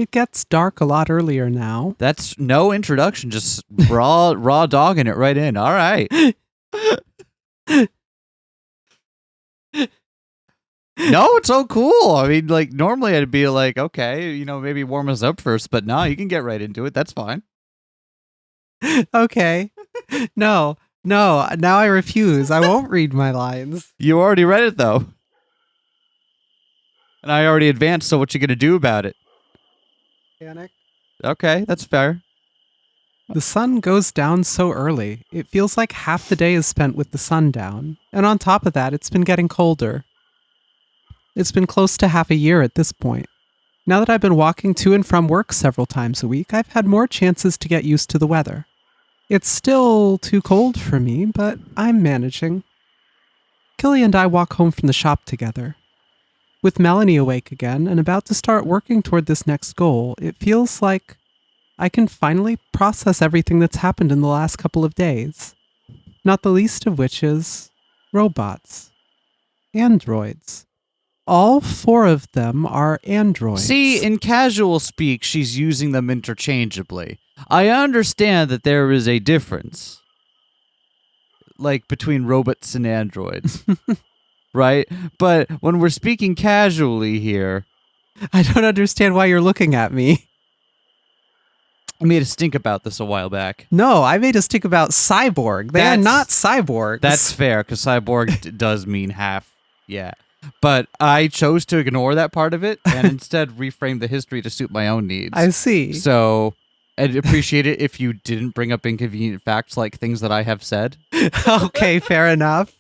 It gets dark a lot earlier now. That's no introduction, just raw dogging it right in. All right. No, it's so cool. I mean, like, normally I'd be like, okay, maybe warm us up first, but no, you can get right into it. That's fine. Okay. No, now I refuse. I won't read my lines. You already read it, though. And I already advanced, so what you gonna do about it? Panic. Okay, that's fair. The sun goes down so early. It feels like half the day is spent with the sun down. And on top of that, it's been getting colder. It's been close to half a year at this point. Now that I've been walking to and from work several times a week, I've had more chances to get used to the weather. It's still too cold for me, but I'm managing. Killy and I walk home from the shop together. With Melanie awake again and about to start working toward this next goal, it feels like I can finally process everything that's happened in the last couple of days. Not the least of which is robots. Androids. All 4 of them are androids. See, in casual speak, she's using them interchangeably. I understand that there is a difference, like, between robots and androids, right? But when we're speaking casually here... I don't understand why you're looking at me. I made a stink about this a while back. No, I made a stink about cyborg. They are not cyborgs. That's fair, because cyborg does mean half, yeah. But I chose to ignore that part of it and instead reframe the history to suit my own needs. I see. So I'd appreciate it if you didn't bring up inconvenient facts like things that I have said. Okay, fair enough.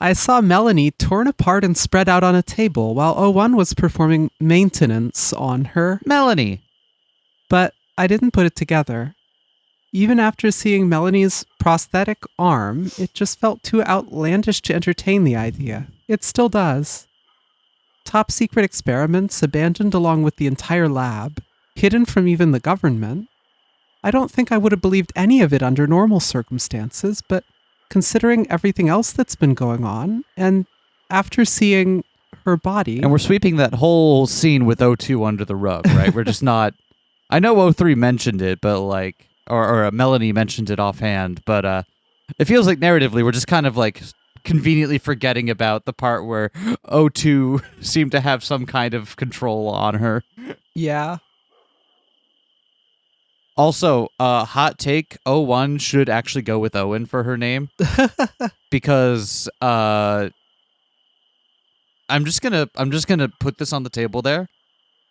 I saw Melanie torn apart and spread out on a table while O1 was performing maintenance on her. Melanie. But I didn't put it together. Even after seeing Melanie's prosthetic arm, it just felt too outlandish to entertain the idea. It still does. Top secret experiments abandoned along with the entire lab, hidden from even the government. I don't think I would have believed any of it under normal circumstances, but considering everything else that's been going on, and after seeing her body... And we're sweeping that whole scene with O2 under the rug, right? We're just not... I know O3 mentioned it, but like... Or Melanie mentioned it offhand, but it feels like narratively we're just kind of like conveniently forgetting about the part where O2 seemed to have some kind of control on her. Yeah. Also, hot take, O1 should actually go with Owen for her name. Because I'm just gonna put this on the table there.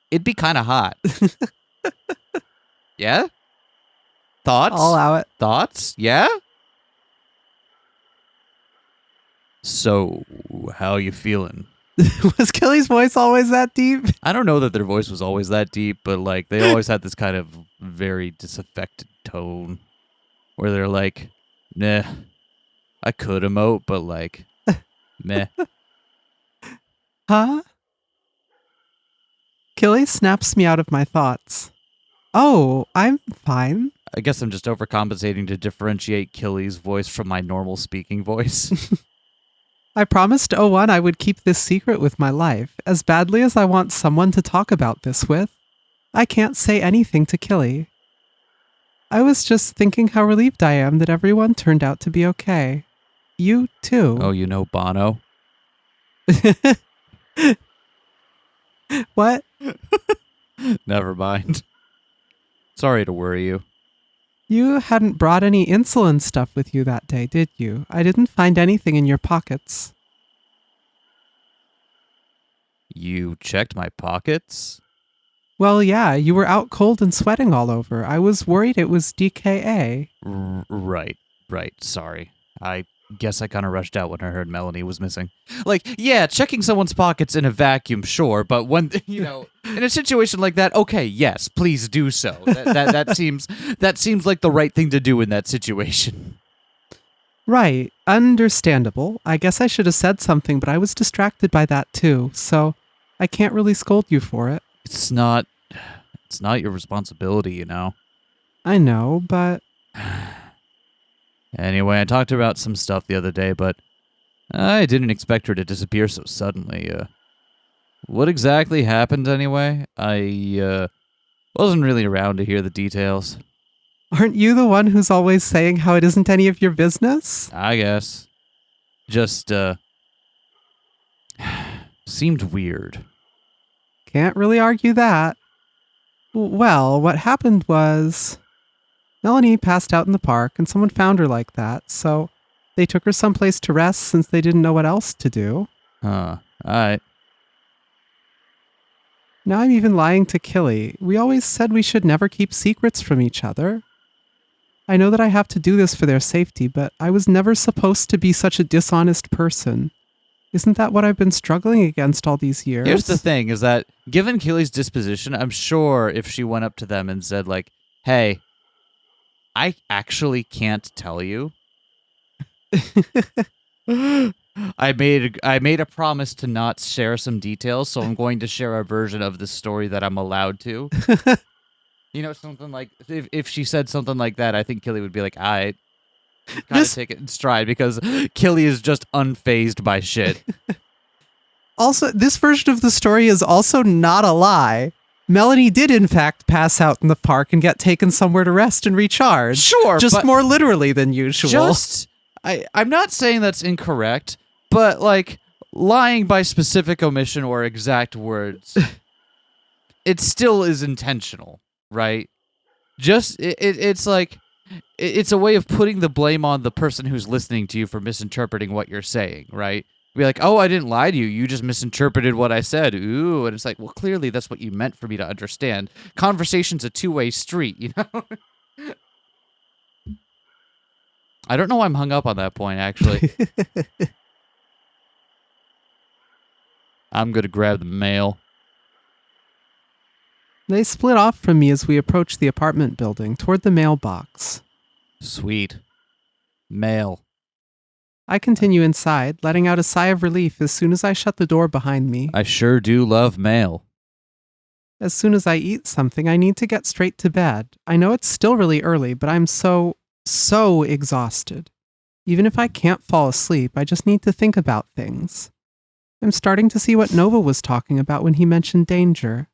It'd be kind of hot. Yeah? Thoughts? I'll allow it. Thoughts? Yeah? So, how you feeling? Was Kelly's voice always that deep? I don't know that their voice was always that deep, but like they always had this kind of very disaffected tone where they're like, nah, I could emote, but like, meh. Huh? Kelly snaps me out of my thoughts. Oh, I'm fine. I guess I'm just overcompensating to differentiate Killy's voice from my normal speaking voice. I promised O1 I would keep this secret with my life, as badly as I want someone to talk about this with. I can't say anything to Killy. I was just thinking how relieved I am that everyone turned out to be okay. You, too. Oh, you know Bono? What? Never mind. Sorry to worry you. You hadn't brought any insulin stuff with you that day, did you? I didn't find anything in your pockets. You checked my pockets? Well, yeah, you were out cold and sweating all over. I was worried it was DKA. Right. Sorry. I guess I kind of rushed out when I heard Melanie was missing. Like, yeah, checking someone's pockets in a vacuum, sure, but when, in a situation like that, okay, yes, please do so. That seems like the right thing to do in that situation. Right. Understandable. I guess I should have said something, but I was distracted by that too, so I can't really scold you for it. It's not your responsibility, I know, but... Anyway, I talked about some stuff the other day, but I didn't expect her to disappear so suddenly. What exactly happened anyway? I wasn't really around to hear the details. Aren't you the one who's always saying how it isn't any of your business? I guess. Just, seemed weird. Can't really argue that. Well, what happened was Melanie passed out in the park and someone found her like that, so they took her someplace to rest since they didn't know what else to do. Huh. Alright. Now I'm even lying to Killy. We always said we should never keep secrets from each other. I know that I have to do this for their safety, but I was never supposed to be such a dishonest person. Isn't that what I've been struggling against all these years? Here's the thing, is that given Keely's disposition, I'm sure if she went up to them and said, like, hey, I actually can't tell you. I made a promise to not share some details, so I'm going to share a version of the story that I'm allowed to. You know, something like, if she said something like that, I think Killy would be like, I kind of take it in stride, because Killy is just unfazed by shit. Also, this version of the story is also not a lie. Melanie did in fact pass out in the park and get taken somewhere to rest and recharge. Sure, just but more literally than usual. I'm not saying that's incorrect, but like lying by specific omission or exact words, it still is intentional, right? It's like it's a way of putting the blame on the person who's listening to you for misinterpreting what you're saying, right? Be like, oh, I didn't lie to you. You just misinterpreted what I said. Ooh, and it's like, well, clearly that's what you meant for me to understand. Conversation's a two-way street, you know? I don't know why I'm hung up on that point, actually. I'm going to grab the mail. They split off from me as we approached the apartment building toward the mailbox. Sweet. Mail. I continue inside, letting out a sigh of relief as soon as I shut the door behind me. I sure do love mail. As soon as I eat something, I need to get straight to bed. I know it's still really early, but I'm so exhausted. Even if I can't fall asleep, I just need to think about things. I'm starting to see what Nova was talking about when he mentioned danger.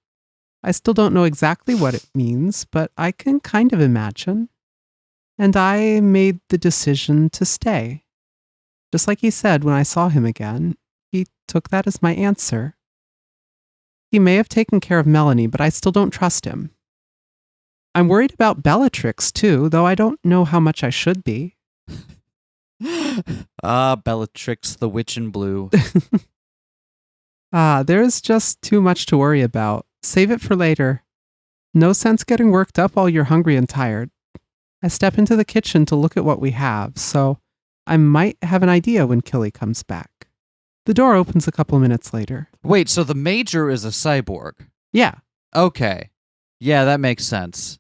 I still don't know exactly what it means, but I can kind of imagine. And I made the decision to stay. Just like he said when I saw him again, he took that as my answer. He may have taken care of Melanie, but I still don't trust him. I'm worried about Bellatrix, too, though I don't know how much I should be. Bellatrix, the witch in blue. There's just too much to worry about. Save it for later. No sense getting worked up while you're hungry and tired. I step into the kitchen to look at what we have, so I might have an idea when Killy comes back. The door opens a couple minutes later. Wait, so the Major is a cyborg? Yeah. Okay. Yeah, that makes sense.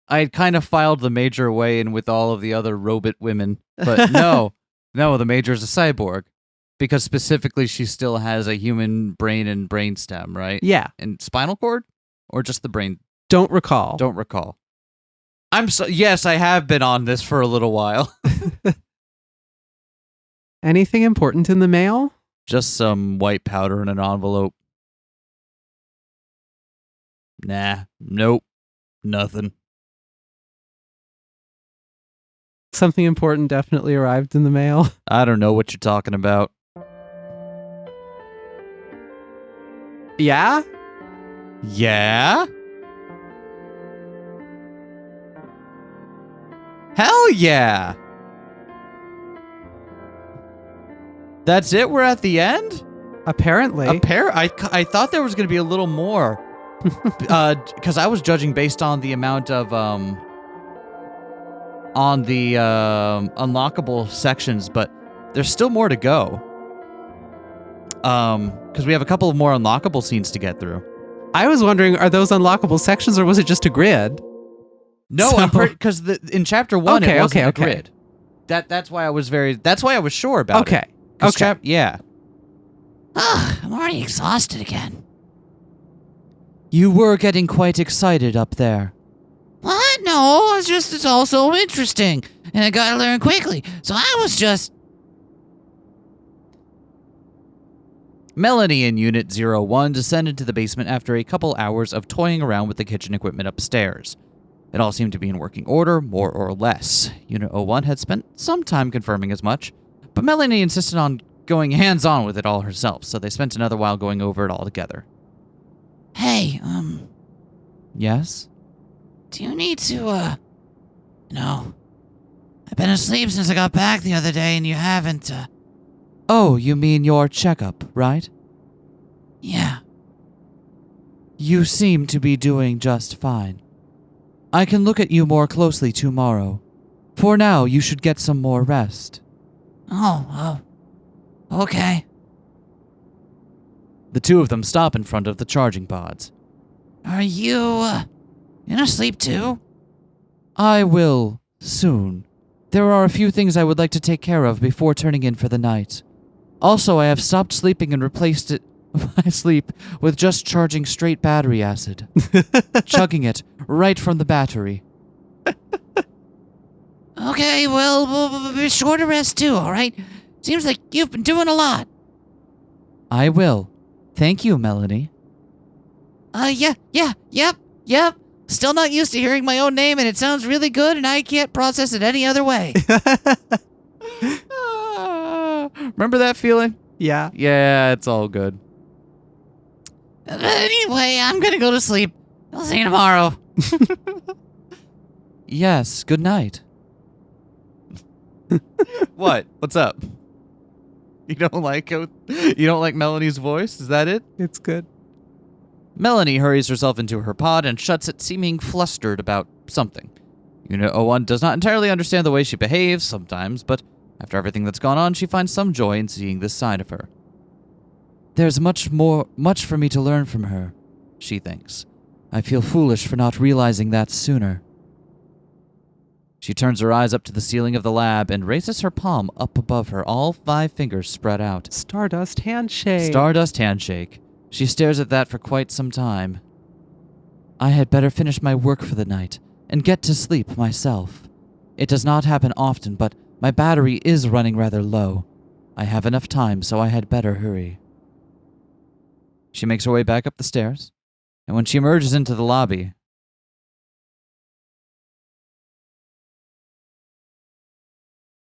I had kind of filed the Major away in with all of the other robot women, but no, the Major is a cyborg. Because specifically she still has a human brain and brainstem, right? Yeah. And spinal cord? Or just the brain? Don't recall. Don't recall. Yes, I have been on this for a little while. Anything important in the mail? Just some white powder in an envelope. Nah, nope, nothing. Something important definitely arrived in the mail. I don't know what you're talking about. Yeah? Yeah? Hell yeah! That's it? We're at the end? Apparently. I thought there was going to be a little more. Because I was judging based on the amount of, unlockable sections, but there's still more to go. Because we have a couple of more unlockable scenes to get through. I was wondering, are those unlockable sections or was it just a grid? No, So- because in chapter 1 Okay, it wasn't okay, a okay. grid. That's why I was sure about it. Okay. 'Cause Okay. yeah. I'm already exhausted again. You were getting quite excited up there. What? No, it's all so interesting. And I gotta learn quickly. So I was just... Melanie in Unit 01 descended to the basement after a couple hours of toying around with the kitchen equipment upstairs. It all seemed to be in working order, more or less. Unit 01 had spent some time confirming as much, but Melanie insisted on going hands-on with it all herself, so they spent another while going over it all together. Hey, Yes? do you need to, I've been asleep since I got back the other day and you haven't, Oh, you mean your checkup, right? yeah. You seem to be doing just fine. I can look at you more closely tomorrow. For now, you should get some more rest. Oh, okay. The two of them stop in front of the charging pods. Are you, gonna sleep too? I will, soon. There are a few things I would like to take care of before turning in for the night. Also, I have stopped sleeping and replaced it my sleep with just charging straight battery acid. Chugging it right from the battery. Okay, well, be sure to rest too, alright? Seems like you've been doing a lot. I will. Thank you, Melanie. Yep. Still not used to hearing my own name, and it sounds really good, and I can't process it any other way. Remember that feeling? Yeah. Yeah, it's all good. Anyway, I'm gonna go to sleep. I'll see you tomorrow. Yes, good night. What? What's up? You don't like Melanie's voice? Is that it? It's good. Melanie hurries herself into her pod and shuts it, seeming flustered about something. Unit 01 does not entirely understand the way she behaves sometimes, but after everything that's gone on, she finds some joy in seeing this side of her. There's much for me to learn from her, she thinks. I feel foolish for not realizing that sooner. She turns her eyes up to the ceiling of the lab and raises her palm up above her, all 5 fingers spread out. Stardust handshake. Stardust handshake. She stares at that for quite some time. I had better finish my work for the night and get to sleep myself. It does not happen often, but my battery is running rather low. I have enough time, so I had better hurry. She makes her way back up the stairs, and when she emerges into the lobby,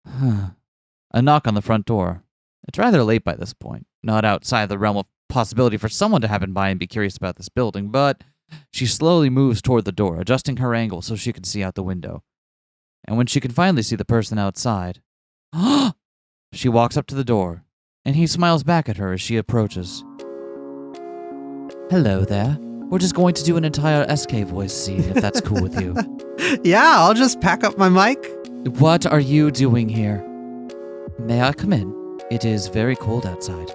a knock on the front door. It's rather late by this point, not outside the realm of possibility for someone to happen by and be curious about this building, but she slowly moves toward the door, adjusting her angle so she can see out the window. And when she can finally see the person outside, she walks up to the door, and he smiles back at her as she approaches. Hello there. We're just going to do an entire SK voice scene, if that's cool with you. Yeah, I'll just pack up my mic. What are you doing here? May I come in? It is very cold outside.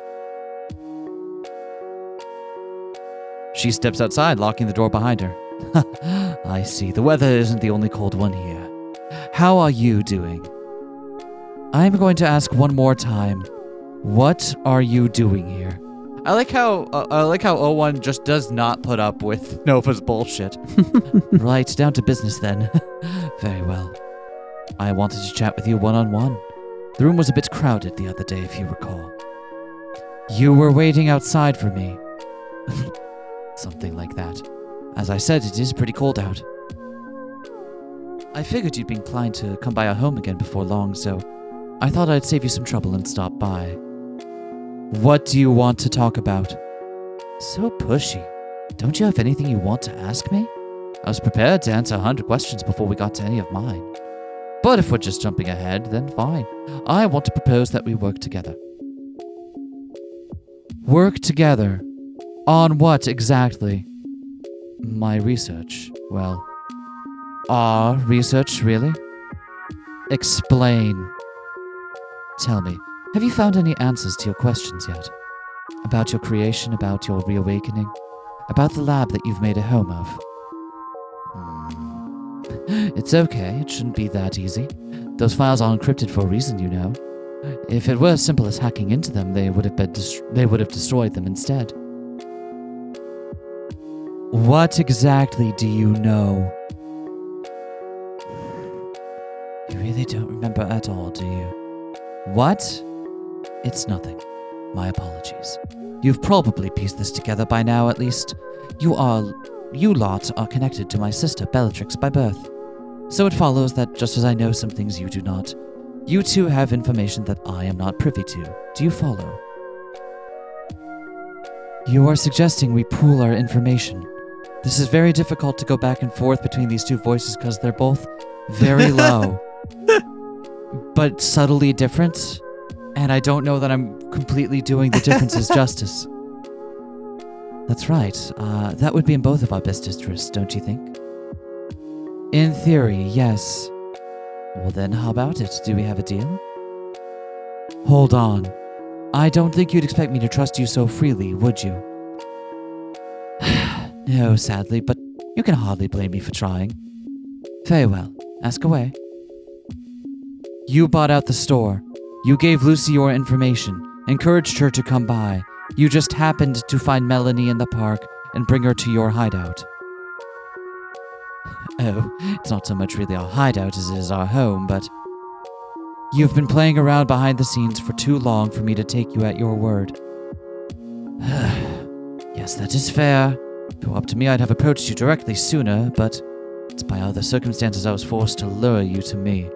She steps outside, locking the door behind her. I see. The weather isn't the only cold one here. How are you doing? I'm going to ask one more time. What are you doing here? I like how O1 just does not put up with Nova's bullshit. Right, down to business then. Very well. I wanted to chat with you one-on-one. The room was a bit crowded the other day, if you recall. You were waiting outside for me. Something like that. As I said, it is pretty cold out. I figured you'd be inclined to come by our home again before long, so I thought I'd save you some trouble and stop by. What do you want to talk about? So pushy. Don't you have anything you want to ask me? I was prepared to answer 100 questions before we got to any of mine. But if we're just jumping ahead, then fine. I want to propose that we work together. Work together? On what exactly? My research. Well, our research, really? Explain. Tell me, have you found any answers to your questions yet? About your creation, about your reawakening? About the lab that you've made a home of? It's okay, it shouldn't be that easy. Those files are encrypted for a reason, you know. If it were as simple as hacking into them, they would have destroyed them instead. What exactly do you know? You really don't remember at all, do you? What? It's nothing. My apologies. You've probably pieced this together by now, at least. You lot are connected to my sister, Bellatrix, by birth. So it follows that just as I know some things you do not, you two have information that I am not privy to. Do you follow? You are suggesting we pool our information. This is very difficult to go back and forth between these two voices because they're both very low, but subtly different, and I don't know that I'm completely doing the differences justice. That's right. That would be in both of our best interests, don't you think? In theory, yes. Well then, how about it? Do we have a deal? Hold on. I don't think you'd expect me to trust you so freely, would you? No, sadly, but you can hardly blame me for trying. Very well. Ask away. You bought out the store. You gave Lucy your information, encouraged her to come by. You just happened to find Melanie in the park and bring her to your hideout. Oh, it's not so much really our hideout as it is our home, but... You've been playing around behind the scenes for too long for me to take you at your word. Yes, that is fair. If it were up to me, I'd have approached you directly sooner, but it's by other circumstances I was forced to lure you to me.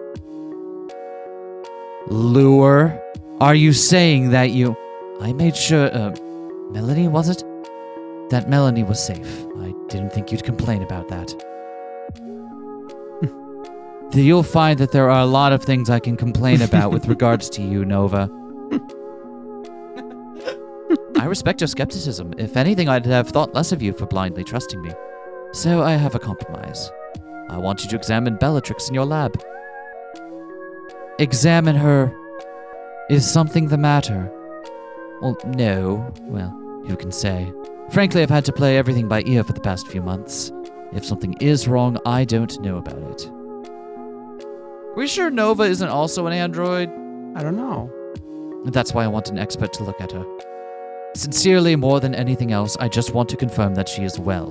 Lure? Are you saying that you... I made sure, Melanie, was it? That Melanie was safe. I didn't think you'd complain about that. You'll find that there are a lot of things I can complain about with regards to you, Nova. I respect your skepticism. If anything, I'd have thought less of you for blindly trusting me. So I have a compromise. I want you to examine Bellatrix in your lab. Examine her. Is something the matter? Well, no. Well, who can say? Frankly, I've had to play everything by ear for the past few months. If something is wrong, I don't know about it. Are we sure Nova isn't also an android? I don't know. That's why I want an expert to look at her. Sincerely, more than anything else, I just want to confirm that she is well.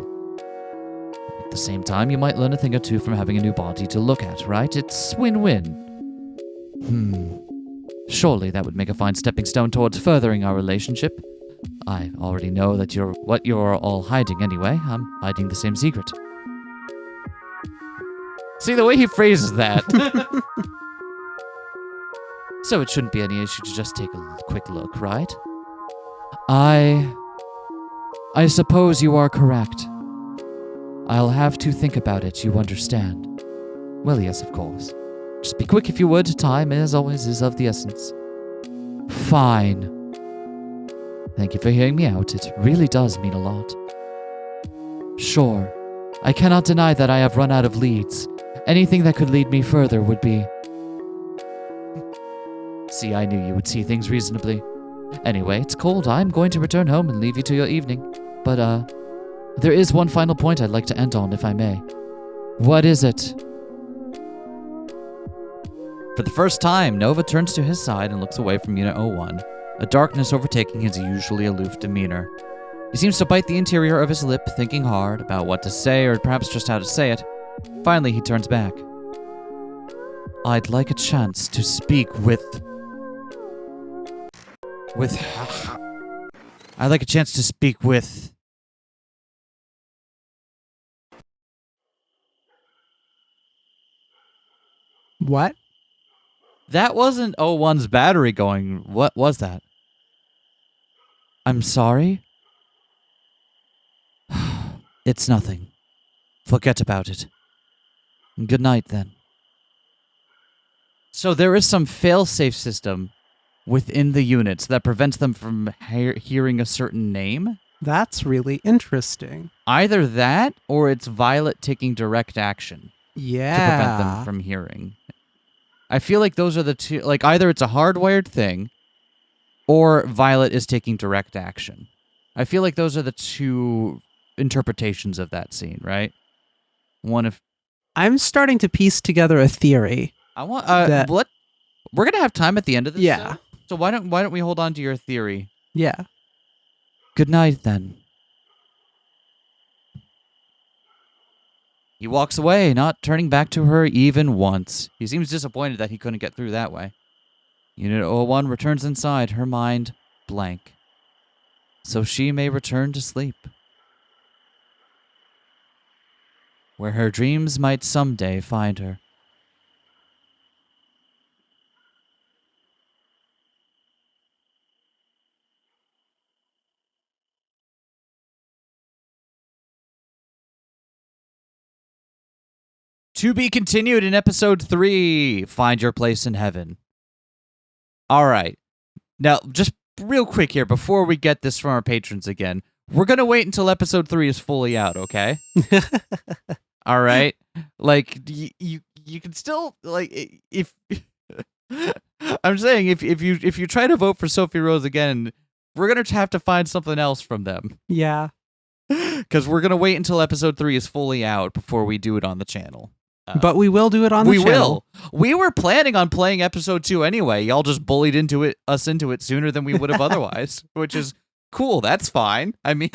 At the same time, you might learn a thing or two from having a new body to look at, right? It's win-win. Surely that would make a fine stepping stone towards furthering our relationship. I already know that what you're all hiding anyway. I'm hiding the same secret. See, the way he phrases that. So it shouldn't be any issue to just take a quick look, right? I suppose you are correct. I'll have to think about it, you understand? Well, yes, of course. Just be quick if you would. Time, as always, is of the essence. Fine. Thank you for hearing me out. It really does mean a lot. Sure. I cannot deny that I have run out of leads. Anything that could lead me further would be... See, I knew you would see things reasonably. Anyway, it's cold. I'm going to return home and leave you to your evening. But, there is one final point I'd like to end on, if I may. What is it? For the first time, Nova turns to his side and looks away from Unit 01, a darkness overtaking his usually aloof demeanor. He seems to bite the interior of his lip, thinking hard about what to say or perhaps just how to say it. Finally, he turns back. I'd like a chance to speak with... I'd like a chance to speak with... What? That wasn't O1's battery going. What was that? I'm sorry? It's nothing. Forget about it. Good night, then. So there is some fail-safe system within the units that prevents them from hearing a certain name? That's really interesting. Either that, or it's Violet taking direct action Yeah. to prevent them from hearing. I feel like those are the two, like either it's a hardwired thing, or Violet is taking direct action. I feel like those are the two interpretations of that scene, right? One of... I'm starting to piece together a theory. I want, That- what? We're gonna have time at the end of this. Yeah. show? So why don't we hold on to your theory? Yeah. Good night, then. He walks away, not turning back to her even once. He seems disappointed that he couldn't get through that way. Unit 01 returns inside, her mind blank, so she may return to sleep, where her dreams might someday find her. To be continued in episode 3, Find Your Place in Heaven. All right. Now, just real quick here, before we get this from our patrons again, we're going to wait until episode 3 is fully out, okay? All right? Like, you can still, like, if... I'm saying, if you try to vote for Sophie Rose again, we're going to have to find something else from them. Yeah. Because we're going to wait until episode 3 is fully out before we do it on the channel. But we will do it on the channel. We were planning on playing episode 2 anyway. Y'all just bullied us into it sooner than we would have otherwise, which is cool. That's fine. I mean,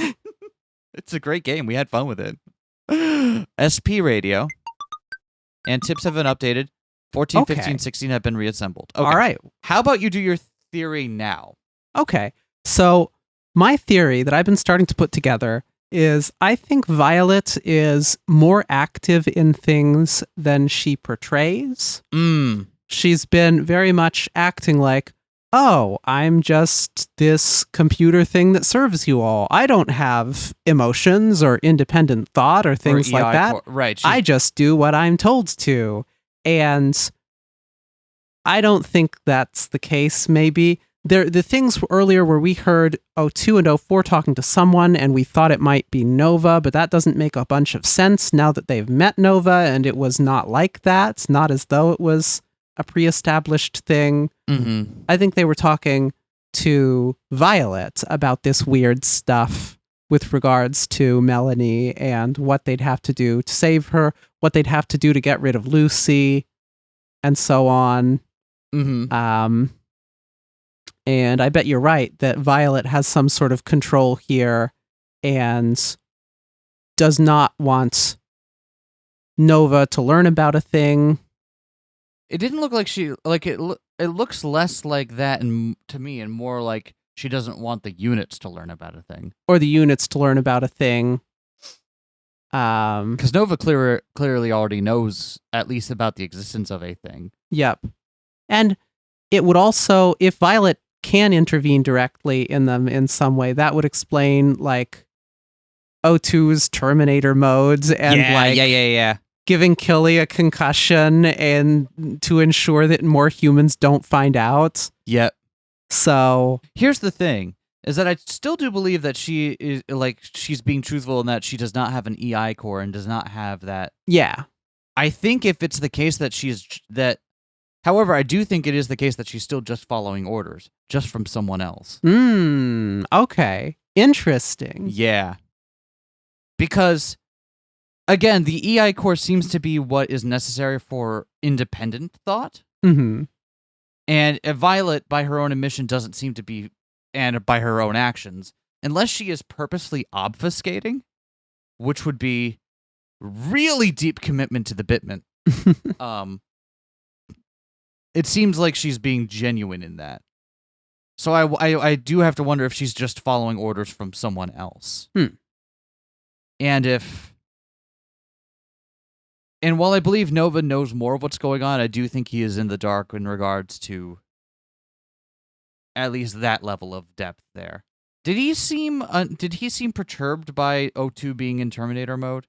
it's a great game. We had fun with it. SP Radio and tips have been updated. 14, Okay. 15, 16 have been reassembled. Okay. All right. How about you do your theory now? Okay. So my theory that I've been starting to put together is I think Violet is more active in things than she portrays. She's been very much acting like, oh, I'm just this computer thing that serves you all. I don't have emotions or independent thought or things Or like EI that. Right. I just do what I'm told to. And I don't think that's the case, maybe. The things earlier where we heard O2 and O4 talking to someone and we thought it might be Nova, but that doesn't make a bunch of sense now that they've met Nova and it was not like that. It's not as though it was a pre-established thing. Mm-hmm. I think they were talking to Violet about this weird stuff with regards to Melanie and what they'd have to do to save her, what they'd have to do to get rid of Lucy, and so on. Mm-hmm. And I bet you're right that Violet has some sort of control here and does not want Nova to learn about a thing. It didn't look like she it looks less like that to me and more like she doesn't want the units to learn about a thing. Or the units to learn about a thing. Because Nova clearly already knows at least about the existence of a thing. Yep. And it would also, if Violet can intervene directly in them in some way, that would explain like O2's Terminator modes and yeah. giving Killy a concussion and to ensure that more humans don't find out. Yep. So Here's the thing, is that I still do believe that she is she's being truthful in that she does not have an EI core and does not have that. yeah. I think if it's the case that however, I do think it is the case that she's still just following orders, just from someone else. Okay. Interesting. Yeah. Because, again, the EI core seems to be what is necessary for independent thought. Mm-hmm. And Violet, by her own admission, doesn't seem to be, and by her own actions, unless she is purposely obfuscating, which would be really deep commitment to the bitment. It seems like she's being genuine in that. So I do have to wonder if she's just following orders from someone else. And while I believe Nova knows more of what's going on, I do think he is in the dark in regards to at least that level of depth there. Did he seem perturbed by O2 being in Terminator mode?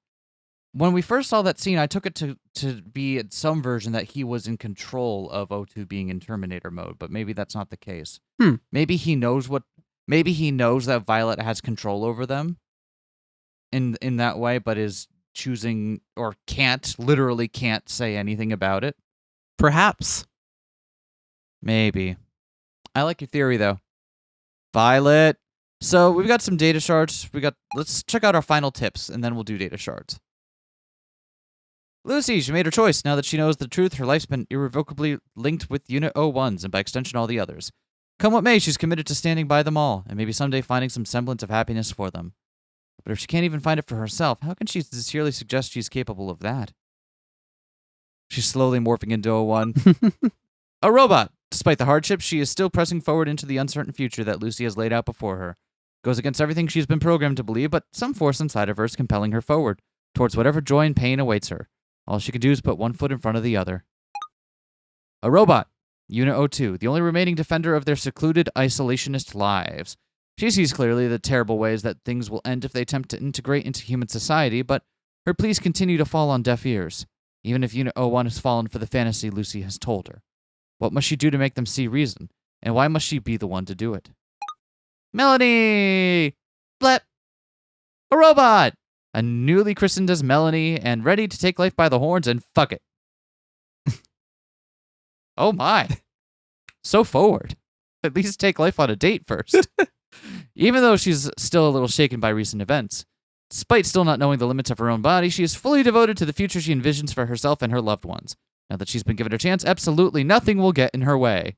When we first saw that scene, I took it to be at some version that he was in control of O2 being in Terminator mode, but maybe that's not the case. Maybe he knows that Violet has control over them in that way, but is choosing or literally can't say anything about it. Perhaps. Maybe. I like your theory though. Violet. So we've got some data shards. Let's check out our final tips and then we'll do data shards. Lucy, she made her choice. Now that she knows the truth, her life's been irrevocably linked with Unit 01s and by extension all the others. Come what may, she's committed to standing by them all, and maybe someday finding some semblance of happiness for them. But if she can't even find it for herself, how can she sincerely suggest she's capable of that? She's slowly morphing into 01. A robot! Despite the hardships, she is still pressing forward into the uncertain future that Lucy has laid out before her. Goes against everything she's been programmed to believe, but some force inside of her is compelling her forward, towards whatever joy and pain awaits her. All she can do is put one foot in front of the other. A robot. Unit 02, the only remaining defender of their secluded, isolationist lives. She sees clearly the terrible ways that things will end if they attempt to integrate into human society, but her pleas continue to fall on deaf ears, even if Unit 01 has fallen for the fantasy Lucy has told her. What must she do to make them see reason, and why must she be the one to do it? Melanie! Blep! A robot! A newly christened as Melanie and ready to take life by the horns and fuck it. Oh my. So forward. At least take life on a date first. Even though she's still a little shaken by recent events, despite still not knowing the limits of her own body, she is fully devoted to the future she envisions for herself and her loved ones. Now that she's been given a chance, absolutely nothing will get in her way.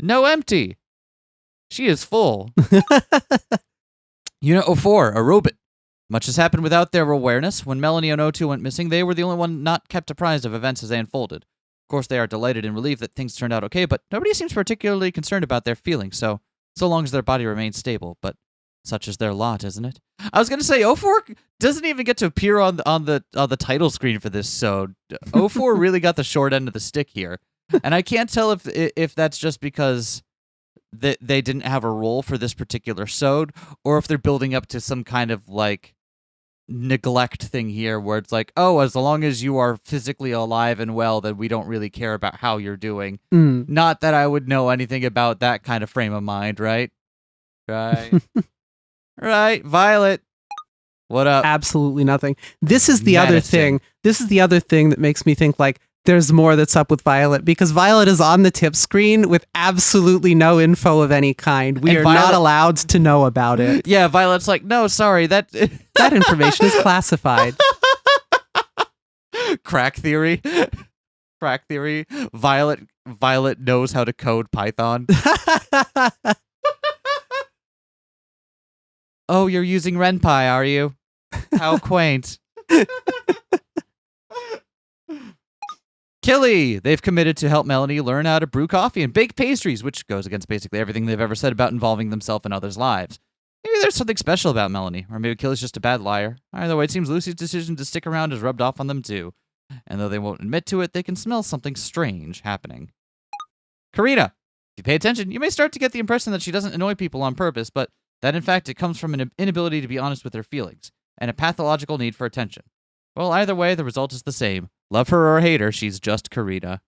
No empty. She is full. Unit 04, a robot. Much has happened without their awareness. When Melanie and O2 went missing, they were the only one not kept apprised of events as they unfolded. Of course, they are delighted and relieved that things turned out okay, but nobody seems particularly concerned about their feelings, so long as their body remains stable. But such is their lot, isn't it? I was gonna say 04 doesn't even get to appear on the title screen for this, so 04 really got the short end of the stick here, and I can't tell if that's just because they didn't have a role for this particular sode, or if they're building up to some kind of like neglect thing here where it's like, oh, as long as you are physically alive and well, then we don't really care about how you're doing. Not that I would know anything about that kind of frame of mind, right? Right. Right, Violet. What up? Absolutely nothing. This is the other thing. This is the other thing that makes me think like there's more that's up with Violet, because Violet is on the tip screen with absolutely no info of any kind. We are not allowed to know about it. Yeah, Violet's like, no, sorry, that information is classified. Crack theory. Crack theory. Violet knows how to code Python. Oh, you're using RenPy, are you? How quaint. Killy! They've committed to help Melanie learn how to brew coffee and bake pastries, which goes against basically everything they've ever said about involving themselves in others' lives. Maybe there's something special about Melanie, or maybe Killy's just a bad liar. Either way, it seems Lucy's decision to stick around has rubbed off on them too. And though they won't admit to it, they can smell something strange happening. Karina! If you pay attention, you may start to get the impression that she doesn't annoy people on purpose, but that in fact it comes from an inability to be honest with her feelings, and a pathological need for attention. Well, either way, the result is the same. Love her or hate her, she's just Karina.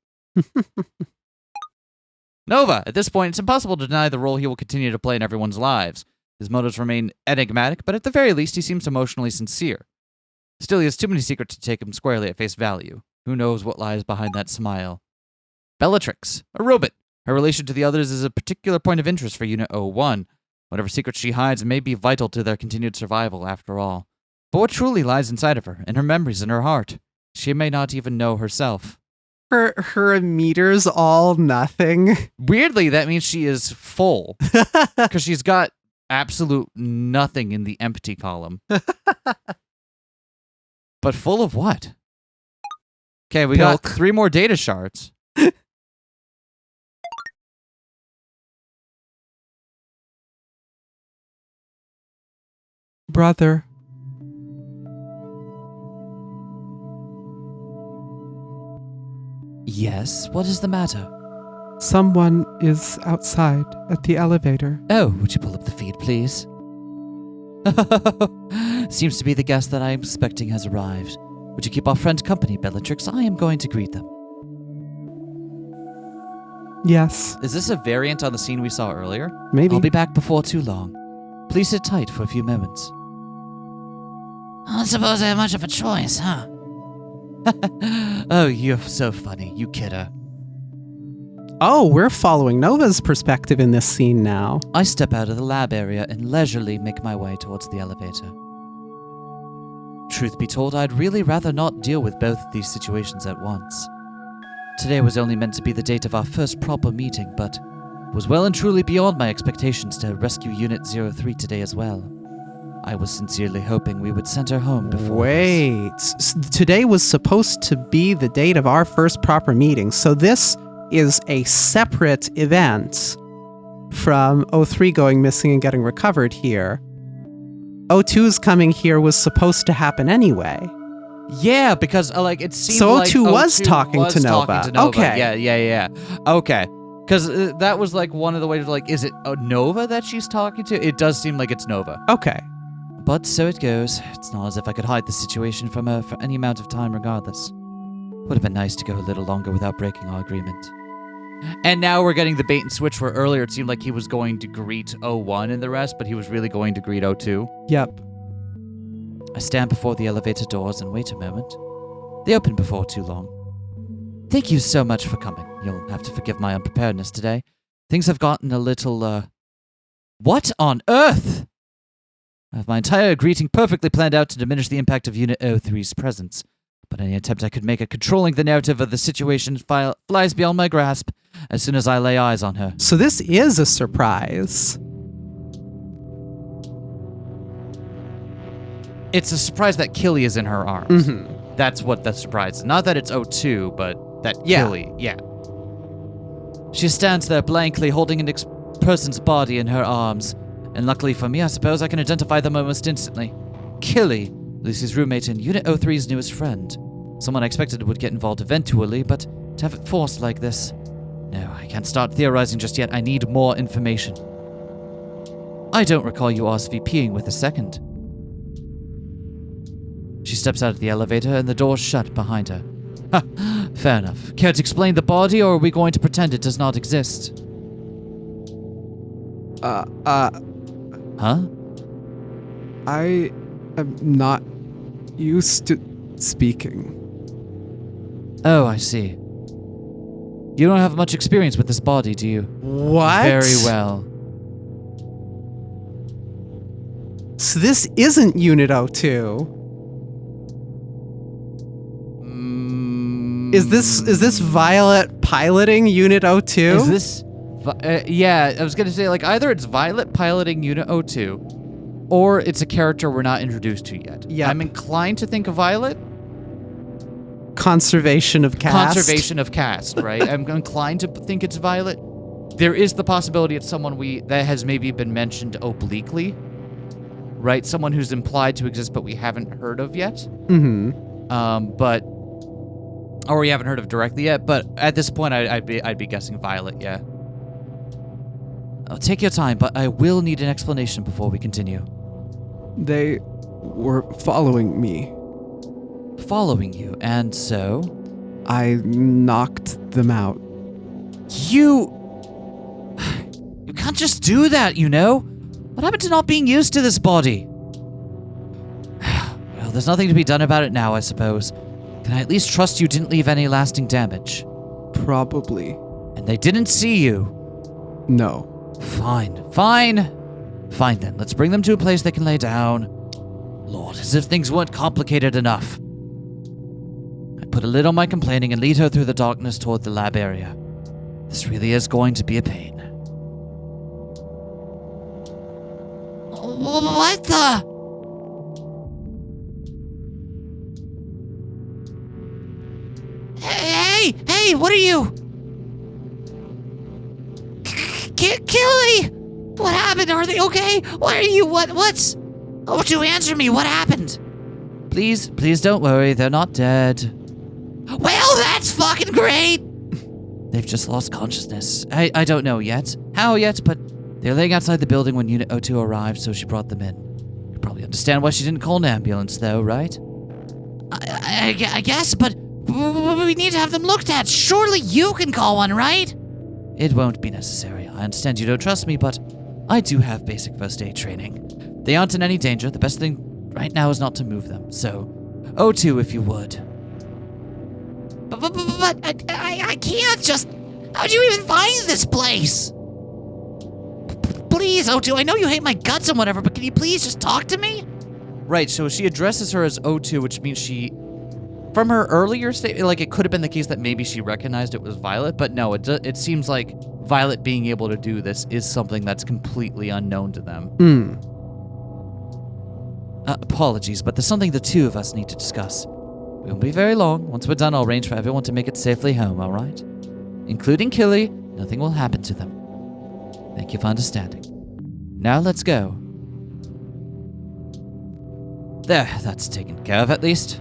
Nova! At this point, it's impossible to deny the role he will continue to play in everyone's lives. His motives remain enigmatic, but at the very least, he seems emotionally sincere. Still, he has too many secrets to take him squarely at face value. Who knows what lies behind that smile? Bellatrix, a robot. Her relation to the others is a particular point of interest for Unit 01. Whatever secrets she hides may be vital to their continued survival, after all. But what truly lies inside of her, in her memories and her heart? She may not even know herself. Her meter's all nothing. Weirdly, that means she is full. Because she's got absolute nothing in the empty column. But full of what? Okay, we got 3 more data shards. Brother. Yes, what is the matter? Someone is outside at the elevator. Oh, would you pull up the feed, please? Seems to be the guest that I am expecting has arrived. Would you keep our friend company, Bellatrix? I am going to greet them. Yes. Is this a variant on the scene we saw earlier? Maybe. I'll be back before too long. Please sit tight for a few moments. I don't suppose I have much of a choice, huh? Oh, you're so funny, you kidder. Oh, we're following Nova's perspective in this scene now. I step out of the lab area and leisurely make my way towards the elevator. Truth be told, I'd really rather not deal with both of these situations at once. Today was only meant to be the date of our first proper meeting, but was well and truly beyond my expectations to rescue Unit 03 today as well. I was sincerely hoping we would send her home before Wait, today was supposed to be the date of our first proper meeting, so this is a separate event from O3 going missing and getting recovered here. O2's coming here was supposed to happen anyway. Yeah, because like it seemed So like O2 was talking was to Nova. talking to Nova. Okay. Yeah. Okay. Because that was like one of the ways, like, is it Nova that she's talking to? It does seem like it's Nova. Okay. But so it goes. It's not as if I could hide the situation from her for any amount of time regardless. Would have been nice to go a little longer without breaking our agreement. And now we're getting the bait and switch where earlier it seemed like he was going to greet O1 and the rest, but he was really going to greet O2. Yep. I stand before the elevator doors and wait a moment. They open before too long. Thank you so much for coming. You'll have to forgive my unpreparedness today. Things have gotten a little, What on earth? I have my entire greeting perfectly planned out to diminish the impact of Unit 03's presence. But any attempt I could make at controlling the narrative of the situation flies beyond my grasp as soon as I lay eyes on her. So this is a surprise. It's a surprise that Killy is in her arms. Mm-hmm. That's what the surprise is. Not that it's O2, but that Yeah. Killy. Yeah. She stands there blankly holding an person's body in her arms. And luckily for me, I suppose I can identify them almost instantly. Killy, Lucy's roommate and Unit 03's newest friend. Someone I expected would get involved eventually, but to have it forced like this... No, I can't start theorizing just yet. I need more information. I don't recall you RSVPing with a second. She steps out of the elevator and the doors shut behind her. Ha! Fair enough. Care to explain the body, or are we going to pretend it does not exist? Huh? I am not used to speaking. Oh, I see. You don't have much experience with this body, do you? What? Very well. So this isn't Unit 02. Is this Violet piloting Unit 02? Is this... yeah, I was going to say, like, either it's Violet piloting Unit 02, or it's a character we're not introduced to yet. Yep. I'm inclined to think of Violet. Conservation of cast? Conservation of cast, right? I'm inclined to think it's Violet. There is the possibility it's someone that has maybe been mentioned obliquely, right? Someone who's implied to exist but we haven't heard of yet. Mm-hmm. Or we haven't heard of directly yet. But at this point, I'd be guessing Violet. Yeah. I'll take your time, but I will need an explanation before we continue. They were following me. Following you, and so? I knocked them out. You can't just do that, you know? What happened to not being used to this body? Well, there's nothing to be done about it now, I suppose. Can I at least trust you didn't leave any lasting damage? Probably. And they didn't see you? No. Fine. Fine then. Let's bring them to a place they can lay down. Lord, as if things weren't complicated enough. I put a lid on my complaining and lead her through the darkness toward the lab area. This really is going to be a pain. What the? Hey, what are you? Killy! What happened? Are they okay? What are you? What's? Oh, would you answer me? What happened? Please don't worry. They're not dead. Well, that's fucking great! They've just lost consciousness. I don't know yet. How yet, but they're laying outside the building when Unit 02 arrived, so she brought them in. You probably understand why she didn't call an ambulance, though, right? I guess, but we need to have them looked at. Surely you can call one, right? It won't be necessary. I understand you don't trust me, but I do have basic first aid training. They aren't in any danger. The best thing right now is not to move them. So, O2 if you would. But I can't just... How'd you even find this place? Please, O2, I know you hate my guts and whatever, but can you please just talk to me? Right. So she addresses her as O2, which means she... From her earlier statement, like, it could have been the case that maybe she recognized it was Violet, but no, it seems like Violet being able to do this is something that's completely unknown to them. Apologies, but there's something the two of us need to discuss. We won't be very long. Once we're done, I'll arrange for everyone to make it safely home, all right? including Killy, nothing will happen to them. Thank you for understanding. Now let's go. There, that's taken care of at least.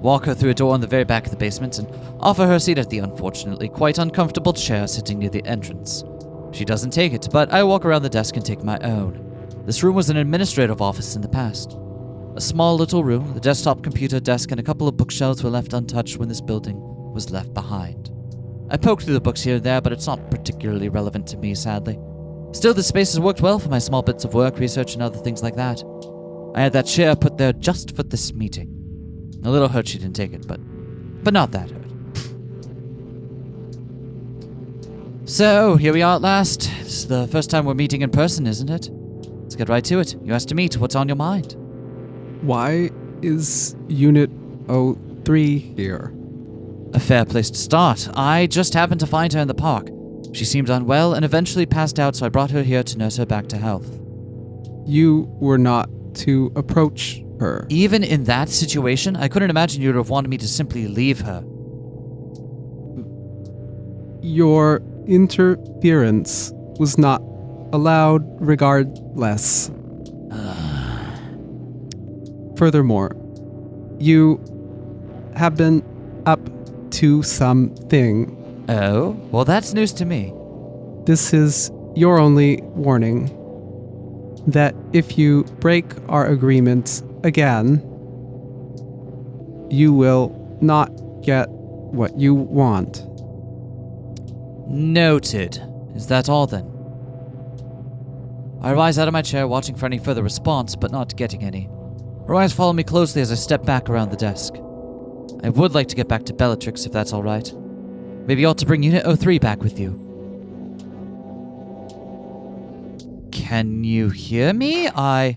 Walk her through a door in the very back of the basement and offer her a seat at the unfortunately quite uncomfortable chair sitting near the entrance. She doesn't take it, but I walk around the desk and take my own. This room was an administrative office in the past. A small little room, the desktop computer desk and a couple of bookshelves were left untouched when this building was left behind. I poke through the books here and there, but it's not particularly relevant to me, sadly. Still, this space has worked well for my small bits of work, research, and other things like that. I had that chair put there just for this meeting. A little hurt she didn't take it, but not that hurt. So, here we are at last. This is the first time we're meeting in person, isn't it? Let's get right to it. You asked to meet. What's on your mind? Why is Unit 03 here? A fair place to start. I just happened to find her in the park. She seemed unwell and eventually passed out, so I brought her here to nurse her back to health. You were not to approach her. Even in that situation, I couldn't imagine you'd have wanted me to simply leave her. Your interference was not allowed regardless. Furthermore, you have been up to something. Oh? Well, that's news to me. This is your only warning that if you break our agreement again, you will not get what you want. Noted. Is that all then? I rise out of my chair, watching for any further response, but not getting any. Her eyes follow me closely as I step back around the desk. I would like to get back to Bellatrix if that's alright. Maybe you ought to bring Unit 03 back with you. Can you hear me? Gah!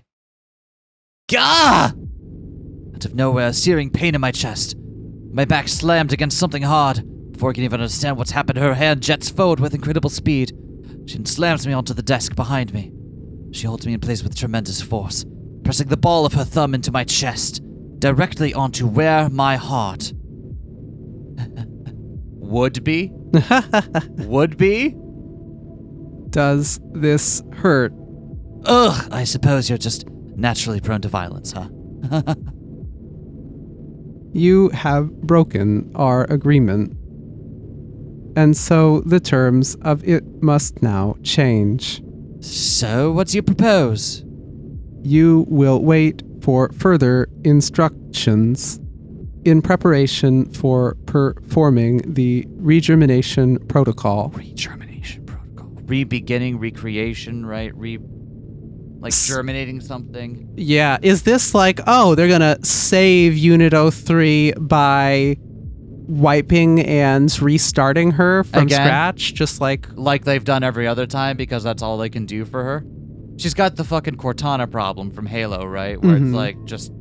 Out of nowhere, a searing pain in my chest. My back slammed against something hard. Before I can even understand what's happened, her hand jets forward with incredible speed. She slams me onto the desk behind me. She holds me in place with tremendous force, pressing the ball of her thumb into my chest, directly onto where my heart would be. Would be? Does this hurt? Ugh, I suppose you're just naturally prone to violence, huh? You have broken our agreement. And so the terms of it must now change. So, what do you propose? You will wait for further instructions in preparation for performing the regermination protocol. Regermination protocol. Re-beginning, recreation, right? Germinating something. Yeah, is this like, oh, they're gonna save Unit 03 by wiping and restarting her from Again? scratch? Just like They've done every other time because that's all they can do for her. She's got the fucking Cortana problem from Halo, right? Where it's like just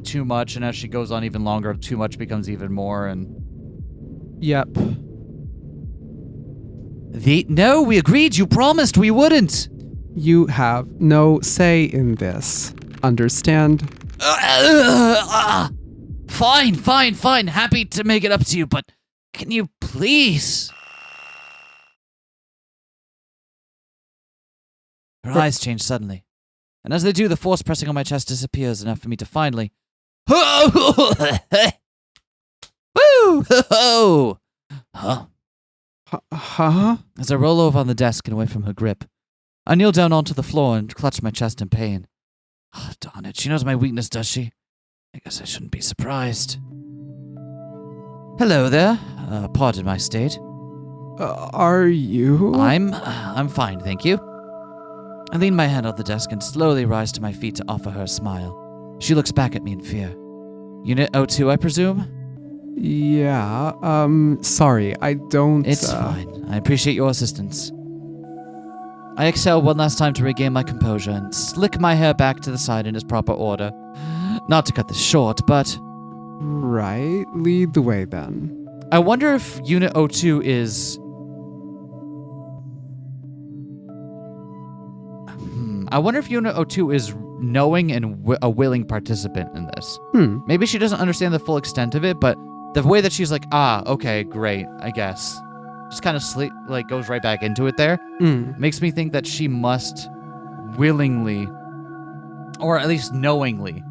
too much, and as she goes on even longer, too much becomes even more, and... Yep. No, we agreed, you promised we wouldn't! You have no say in this. Understand? Fine. Happy to make it up to you, but can you please? Her eyes change suddenly, and as they do, the force pressing on my chest disappears enough for me to finally... Woo! Huh? Huh? As I roll over on the desk and away from her grip, I kneel down onto the floor and clutch my chest in pain. Oh, darn it, she knows my weakness, does she? I guess I shouldn't be surprised. Hello there. Pardon my state. Are you? I'm fine, thank you. I lean my hand on the desk and slowly rise to my feet to offer her a smile. She looks back at me in fear. Unit 02, I presume? Yeah, sorry, I don't... It's fine. I appreciate your assistance. I exhale one last time to regain my composure and slick my hair back to the side in its proper order. Not to cut this short, but... Right, lead the way then. I wonder if Unit 02 is... I wonder if Unit 02 is knowing and a willing participant in this. Maybe she doesn't understand the full extent of it, but the way that she's like, okay, great, I guess. Just kind of goes right back into it there. Makes me think that she must willingly, or at least knowingly,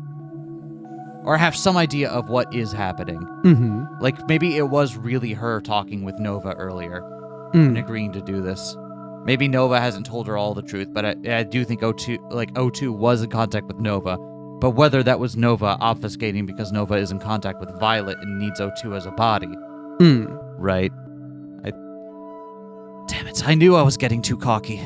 or have some idea of what is happening. Mm-hmm. Like, maybe it was really her talking with Nova earlier and agreeing to do this. Maybe Nova hasn't told her all the truth, but I do think O2 was in contact with Nova. But whether that was Nova obfuscating because Nova is in contact with Violet and needs O2 as a body. Right? Damn it, I knew I was getting too cocky.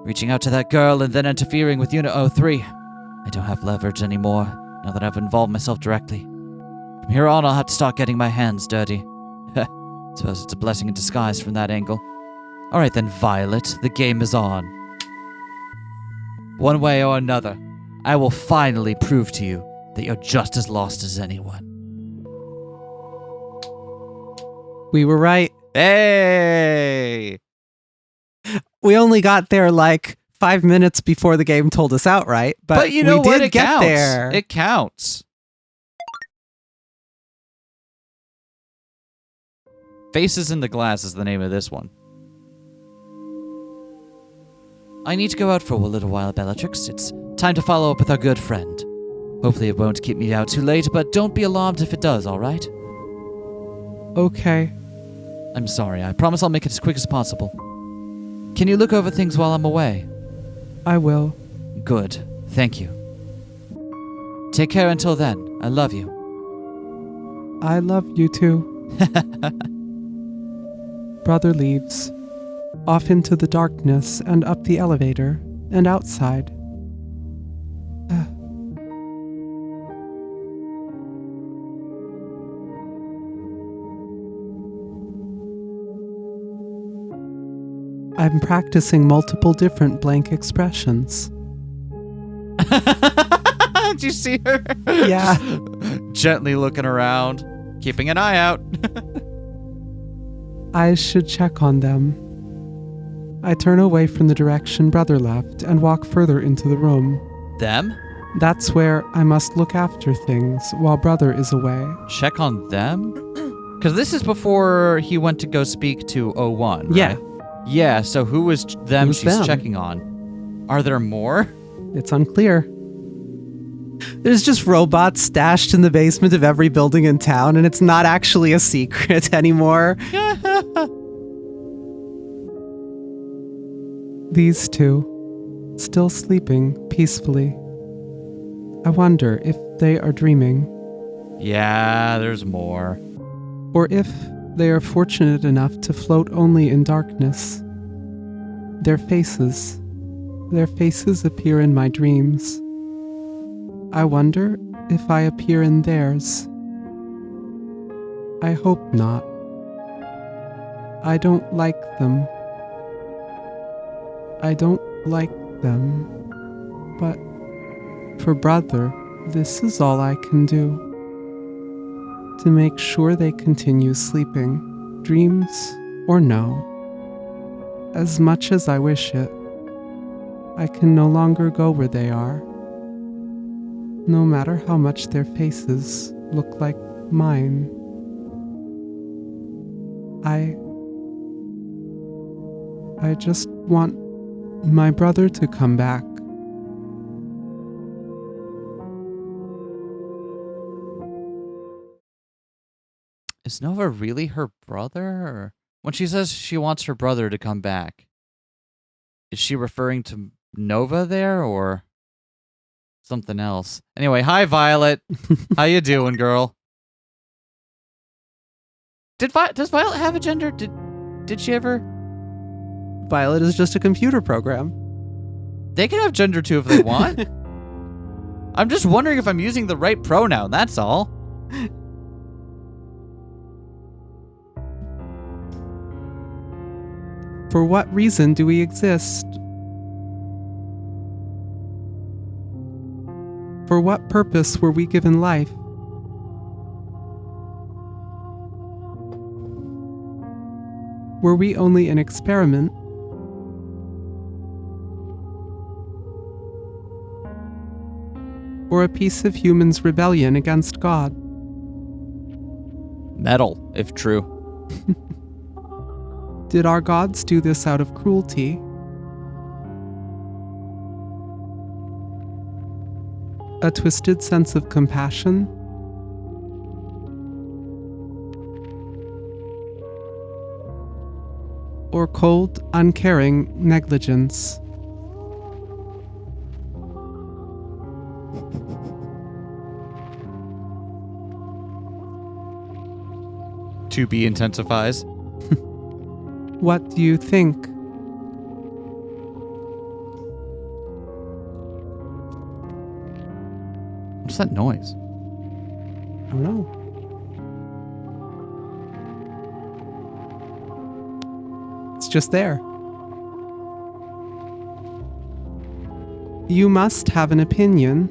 Reaching out to that girl and then interfering with Unit 03. I don't have leverage anymore, now that I've involved myself directly. From here on, I'll have to start getting my hands dirty. Suppose it's a blessing in disguise from that angle. Alright then, Violet, the game is on. One way or another, I will finally prove to you that you're just as lost as anyone. We were right. Hey! We only got there like 5 minutes before the game told us outright, but you know we what? did It get counts. there. It counts. Faces in the Glass is the name of this one. I need to go out for a little while, Bellatrix. It's time to follow up with our good friend. Hopefully it won't keep me out too late, but don't be alarmed if it does, alright? Okay. I'm sorry, I promise I'll make it as quick as possible. Can you look over things while I'm away? I will. Good, thank you. Take care until then. I love you. I love you too. Brother leaves. Off into the darkness and up the elevator and outside. I'm practicing multiple different blank expressions. Did you see her? Yeah. Just gently looking around, keeping an eye out. I should check on them. I turn away from the direction Brother left and walk further into the room. Them? That's where I must look after things while Brother is away. Check on them? Because this is before he went to go speak to O1, right? Yeah. Yeah, so who is them Who's she's them? checking on? Are there more? It's unclear. There's just robots stashed in the basement of every building in town, and it's not actually a secret anymore. These two, still sleeping peacefully. I wonder if they are dreaming, Yeah, there's more. or if they are fortunate enough to float only in darkness. Their faces appear in my dreams. I wonder if I appear in theirs. I hope not. I don't like them. I don't like them. But for Brother, this is all I can do. To make sure they continue sleeping, dreams or no. As much as I wish it, I can no longer go where they are. No matter how much their faces look like mine. I just want my brother to come back. Is Nova really her brother? Or when she says she wants her brother to come back, is she referring to Nova there or something else? Anyway, hi Violet. How you doing, girl? Does Violet have a gender? Did she ever? Violet is just a computer program. They can have gender too if they want. I'm just wondering if I'm using the right pronoun, that's all. For what reason do we exist? For what purpose were we given life? Were we only an experiment? Or a piece of humans' rebellion against God? Metal, if true. Did our gods do this out of cruelty? A twisted sense of compassion? Or cold, uncaring negligence? To be intensifies. What do you think? What's that noise? I don't know. It's just there. You must have an opinion.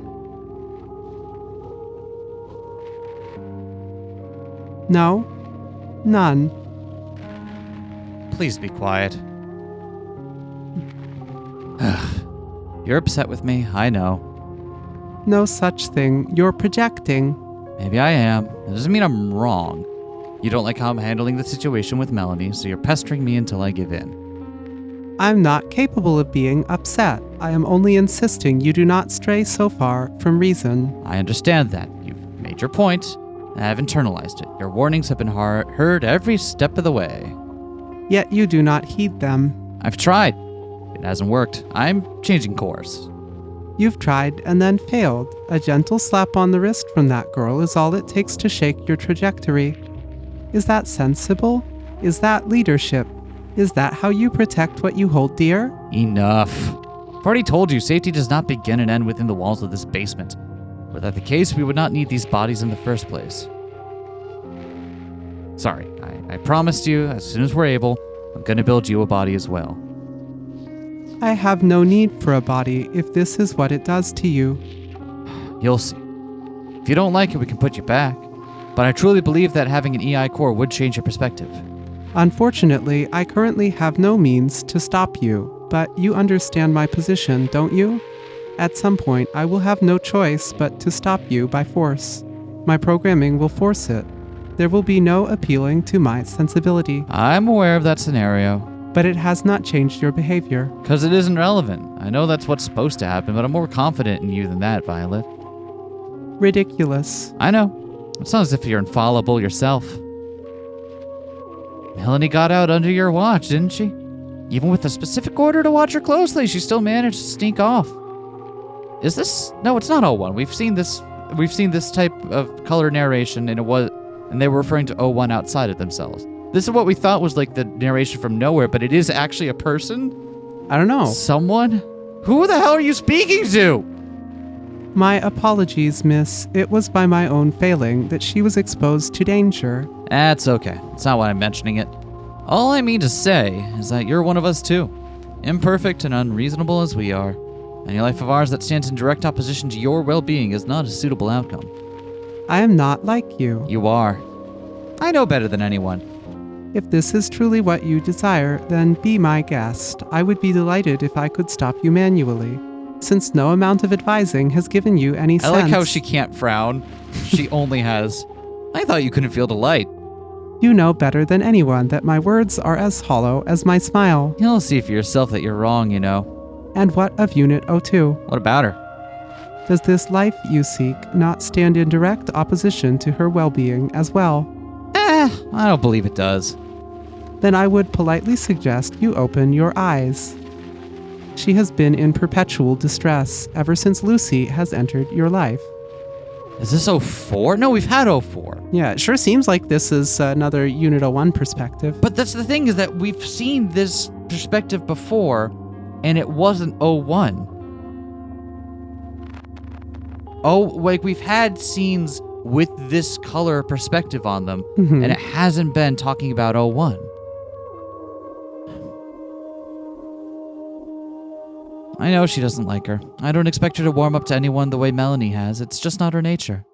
No? None. Please be quiet. You're upset with me, I know. No such thing. You're projecting. Maybe I am. It doesn't mean I'm wrong. You don't like how I'm handling the situation with Melanie, so you're pestering me until I give in. I'm not capable of being upset. I am only insisting you do not stray so far from reason. I understand that. You've made your point, and I've internalized it. Your warnings have been heard every step of the way. Yet you do not heed them. I've tried. It hasn't worked. I'm changing course. You've tried and then failed. A gentle slap on the wrist from that girl is all it takes to shake your trajectory. Is that sensible? Is that leadership? Is that how you protect what you hold dear? Enough. I've already told you, safety does not begin and end within the walls of this basement. Were that the case, we would not need these bodies in the first place. Sorry, I promised you, as soon as we're able, I'm gonna build you a body as well. I have no need for a body if this is what it does to you. You'll see. If you don't like it, we can put you back. But I truly believe that having an EI core would change your perspective. Unfortunately, I currently have no means to stop you, but you understand my position, don't you? At some point, I will have no choice but to stop you by force. My programming will force it. There will be no appealing to my sensibility, I'm aware of that scenario. but it has not changed your behavior. Because it isn't relevant. I know that's what's supposed to happen, but I'm more confident in you than that, Violet. Ridiculous. I know. It's not as if you're infallible yourself. Melanie got out under your watch, didn't she? Even with a specific order to watch her closely, she still managed to sneak off. Is this? No, it's not O1. We've seen this type of color narration, and they were referring to O1 outside of themselves. This is what we thought was like the narration from nowhere, but it is actually a person? I don't know. Someone? Who the hell are you speaking to? My apologies, miss. It was by my own failing that she was exposed to danger. That's okay. It's not why I'm mentioning it. All I mean to say is that you're one of us too. Imperfect and unreasonable as we are. Any life of ours that stands in direct opposition to your well-being is not a suitable outcome. I am not like you. You are. I know better than anyone. If this is truly what you desire, then be my guest. I would be delighted if I could stop you manually, since no amount of advising has given you any sense. I like how she can't frown. She only has. I thought you couldn't feel delight. You know better than anyone that my words are as hollow as my smile. You'll see for yourself that you're wrong, you know. And what of Unit 02? What about her? Does this life you seek not stand in direct opposition to her well-being as well? I don't believe it does. Then I would politely suggest you open your eyes. She has been in perpetual distress ever since Lucy has entered your life. Is this 04? No, we've had 04. Yeah, it sure seems like this is another Unit 01 perspective. But that's the thing, is that we've seen this perspective before, and it wasn't 01. Oh, like we've had scenes with this color perspective on them, Mhm. and it hasn't been talking about 01. I know she doesn't like her. I don't expect her to warm up to anyone the way Melanie has. It's just not her nature.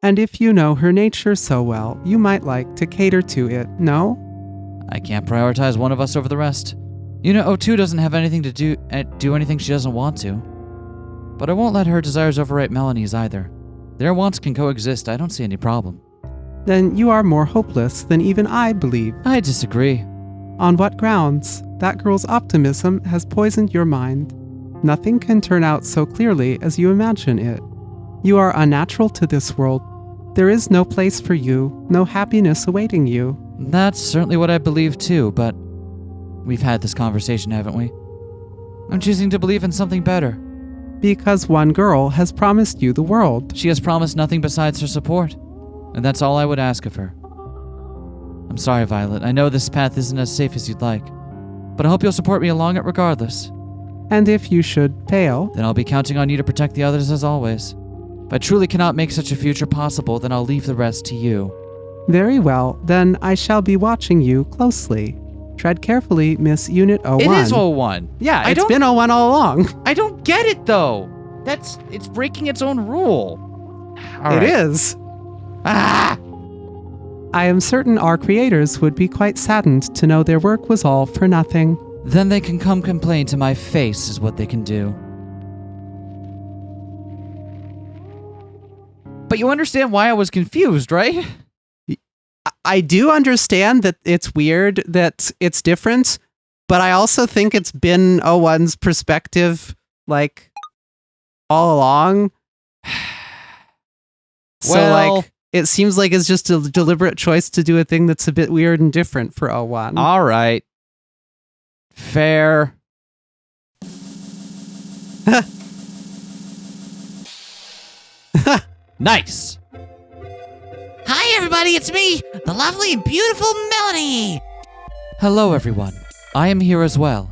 And if you know her nature so well, you might like to cater to it, no? I can't prioritize one of us over the rest. Unit 02 doesn't have anything to do anything she doesn't want to. But I won't let her desires override Melanie's either. Their wants can coexist. I don't see any problem. then you are more hopeless than even I believe. I disagree. On what grounds? That girl's optimism has poisoned your mind. Nothing can turn out so clearly as you imagine it. You are unnatural to this world. There is no place for you, no happiness awaiting you. That's certainly what I believe too, but we've had this conversation, haven't we? I'm choosing to believe in something better. Because one girl has promised you the world. She has promised nothing besides her support, and that's all I would ask of her. I'm sorry, Violet. I know this path isn't as safe as you'd like, but I hope you'll support me along it regardless. And if you should fail, Then I'll be counting on you to protect the others as always. If I truly cannot make such a future possible, then I'll leave the rest to you. very well, then I shall be watching you closely. Tread carefully, Miss Unit 01. It is 01. Yeah, It's been 01 all along. I don't get it though. It's breaking its own rule. All It right. is. Ah! I am certain our creators would be quite saddened to know their work was all for nothing. Then they can come complain to my face is what they can do. But you understand why I was confused, right? I do understand that it's weird, that it's different, but I also think it's been 01's perspective, like, all along. So, Well- like, it seems like it's just a deliberate choice to do a thing that's a bit weird and different for 01. All right. Fair. Nice. Hi, everybody, it's me, the lovely and beautiful Melanie. Hello, everyone. I am here as well.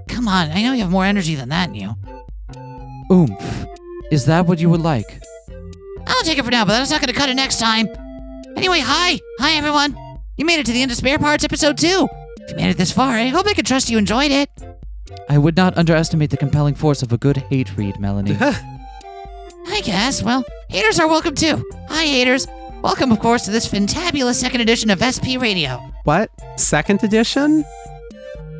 Come on, I know you have more energy than that in you. Oomph. Is that what you would like? I'll take it for now, but that's not going to cut it next time. Anyway, hi, everyone. You made it to the end of Spare Parts Episode 2. If you made it this far, I hope I can trust you enjoyed it. I would not underestimate the compelling force of a good hate read, Melanie. I guess. Well, haters are welcome too. Hi, haters. Welcome, of course, to this fantabulous second edition of SP Radio. What? Second edition?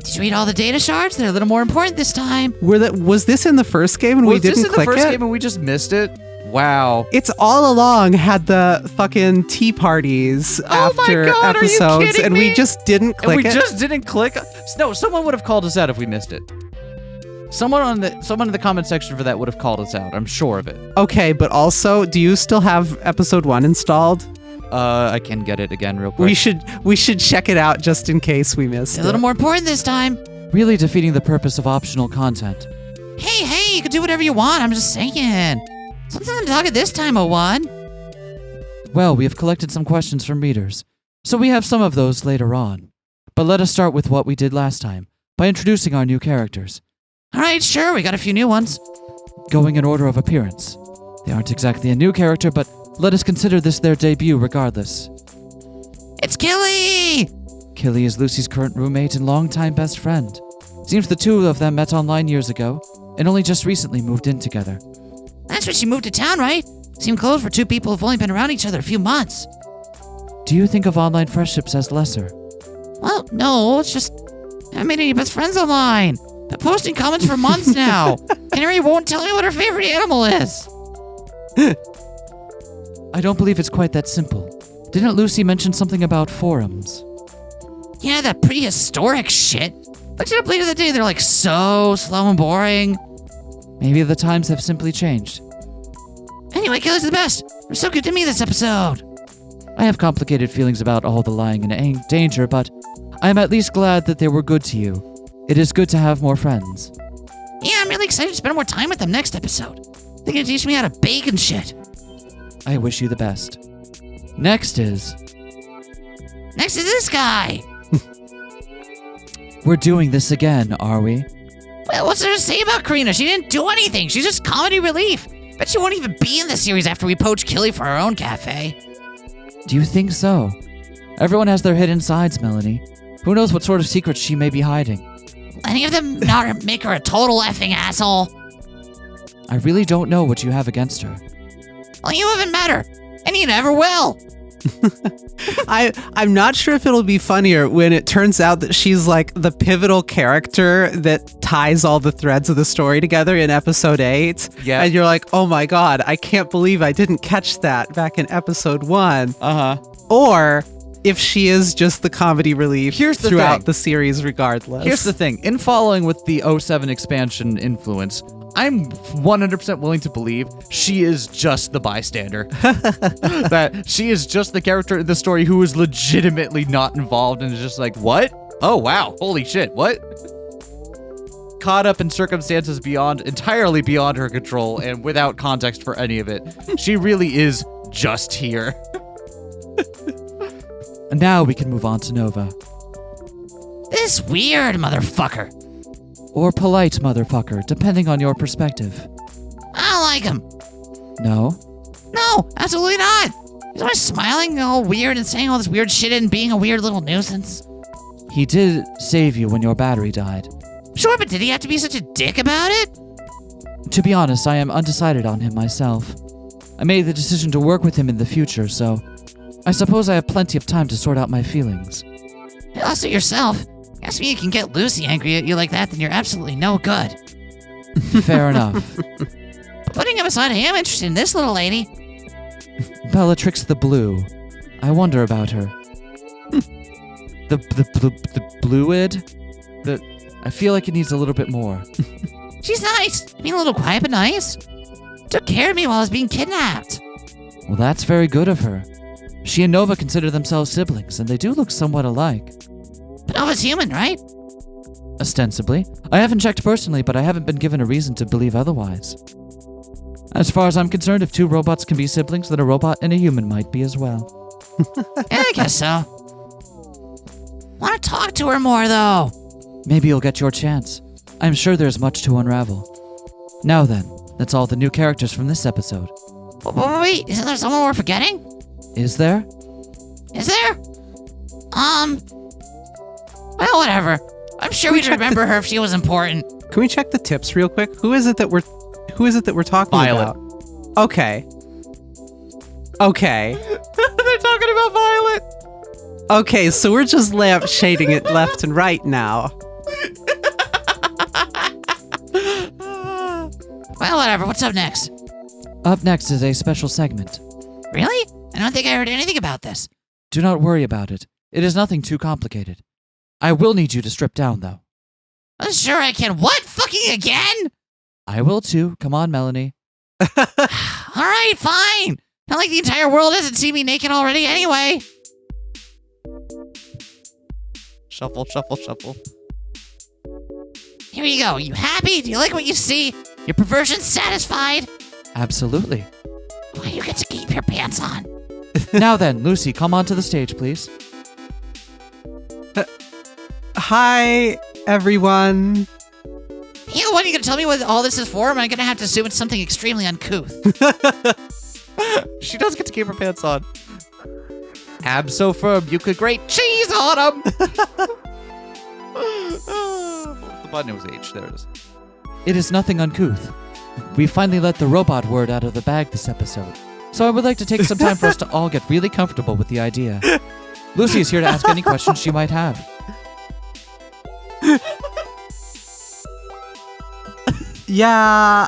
Did you read all the data shards? They're a little more important this time. Was this in the first game and we Was this didn't in the click first it? game and we just missed it? Wow. It's all along had the fucking tea parties Oh my after God, are you episodes, kidding and me? we just didn't And click we it. just didn't click. No, someone would have called us out if we missed it. Someone in the comment section for that would have called us out. I'm sure of it. Okay, but also, do you still have episode 1 installed? I can get it again real quick. We should check it out just in case we missed They're it. a little more important this time. Really defeating the purpose of optional content. Hey, you can do whatever you want. I'm just saying. Something to talk at this time, O1. Well, we have collected some questions from readers, so we have some of those later on. But let us start with what we did last time, by introducing our new characters. All right, sure, we got a few new ones. Going in order of appearance. They aren't exactly a new character, but let us consider this their debut regardless. It's Killy! Killy is Lucy's current roommate and longtime best friend. Seems the two of them met online years ago, and only just recently moved in together. That's when she moved to town, right? Seemed close for two people who've only been around each other a few months. Do you think of online friendships as lesser? Well, no, it's just I haven't made any best friends online. Been posting comments for months now. Canary won't tell me what her favorite animal is. I don't believe it's quite that simple. Didn't Lucy mention something about forums? Yeah, that prehistoric shit. Looked it up later that day. They're like so slow and boring. Maybe the times have simply changed. Anyway, Killer's the best. They're so good to me this episode. I have complicated feelings about all the lying and danger, but I am at least glad that they were good to you. It is good to have more friends. Yeah, I'm really excited to spend more time with them next episode. They're gonna teach me how to bake and shit. I wish you the best. Next is... Next is this guy. We're doing this again, are we? Well, what's there to say about Karina? She didn't do anything. She's just comedy relief. Bet she won't even be in the series after we poach Killy for our own cafe. Do you think so? Everyone has their hidden sides, Melanie. Who knows what sort of secrets she may be hiding? Any of them not make her a total effing asshole? I really don't know what you have against her. Well, you even matter. And you never will. I'm not sure if it'll be funnier when it turns out that she's like the pivotal character that ties all the threads of the story together in episode 8. Yeah. And you're like, oh my God, I can't believe I didn't catch that back in episode 1. Uh-huh. Or if she is just the comedy relief Here's the throughout thing. the series regardless. Here's the thing. In following with the 07 expansion influence, I'm 100% willing to believe she is just the bystander. That she is just the character in the story who is legitimately not involved and is just like, what? Oh, wow. Holy shit. What? Caught up in circumstances entirely beyond her control and without context for any of it. She really is just here. And now we can move on to Nova. This weird motherfucker. Or polite motherfucker, depending on your perspective. I don't like him. No? No, absolutely not. He's always smiling all weird and saying all this weird shit and being a weird little nuisance. He did save you when your battery died. Sure, but did he have to be such a dick about it? To be honest, I am undecided on him myself. I made the decision to work with him in the future, so I suppose I have plenty of time to sort out my feelings. Also yourself. Guess me you can get Lucy angry at you like that, then you're absolutely no good. Fair enough. But putting him aside, I am interested in this little lady. Bellatrix the Blue. I wonder about her. The Bluid? I feel like it needs a little bit more. She's nice. Being a little quiet but nice. Took care of me while I was being kidnapped. Well, that's very good of her. She and Nova consider themselves siblings, and they do look somewhat alike. But Nova's human, right? Ostensibly. I haven't checked personally, but I haven't been given a reason to believe otherwise. As far as I'm concerned, if two robots can be siblings, then a robot and a human might be as well. Yeah, I guess so. Want to talk to her more, though. Maybe you'll get your chance. I'm sure there's much to unravel. Now then, that's all the new characters from this episode. Wait, isn't there someone we're forgetting? Is there? Is there? Well, whatever. I'm sure we'd remember her if she was important. Can we check the tips real quick? Who is it that we're talking Violet. about? Okay. Okay. They're talking about Violet. Okay, so we're just lampshading it left and right now. Well, whatever. What's up next? Up next is a special segment. Really? I don't think I heard anything about this. Do not worry about it. It is nothing too complicated. I will need you to strip down, though. I'm sure I can. What? Fucking again? I will too. Come on, Melanie. All right, fine. Not like the entire world hasn't seen me naked already anyway. Shuffle, shuffle, shuffle. Here you go. You happy? Do you like what you see? Your perversion satisfied? Absolutely. Well, you get to keep your pants on. Now then, Lucy, come onto the stage, please. Hi, everyone. You know what? Are you going to tell me what all this is for? Am I going to have to assume it's something extremely uncouth? She does get to keep her pants on. Abs so firm you could grate cheese on them. The button, it was H. There it is. It is nothing uncouth. We finally let the robot word out of the bag this episode. So I would like to take some time for us to all get really comfortable with the idea. Lucy is here to ask any questions she might have. Yeah,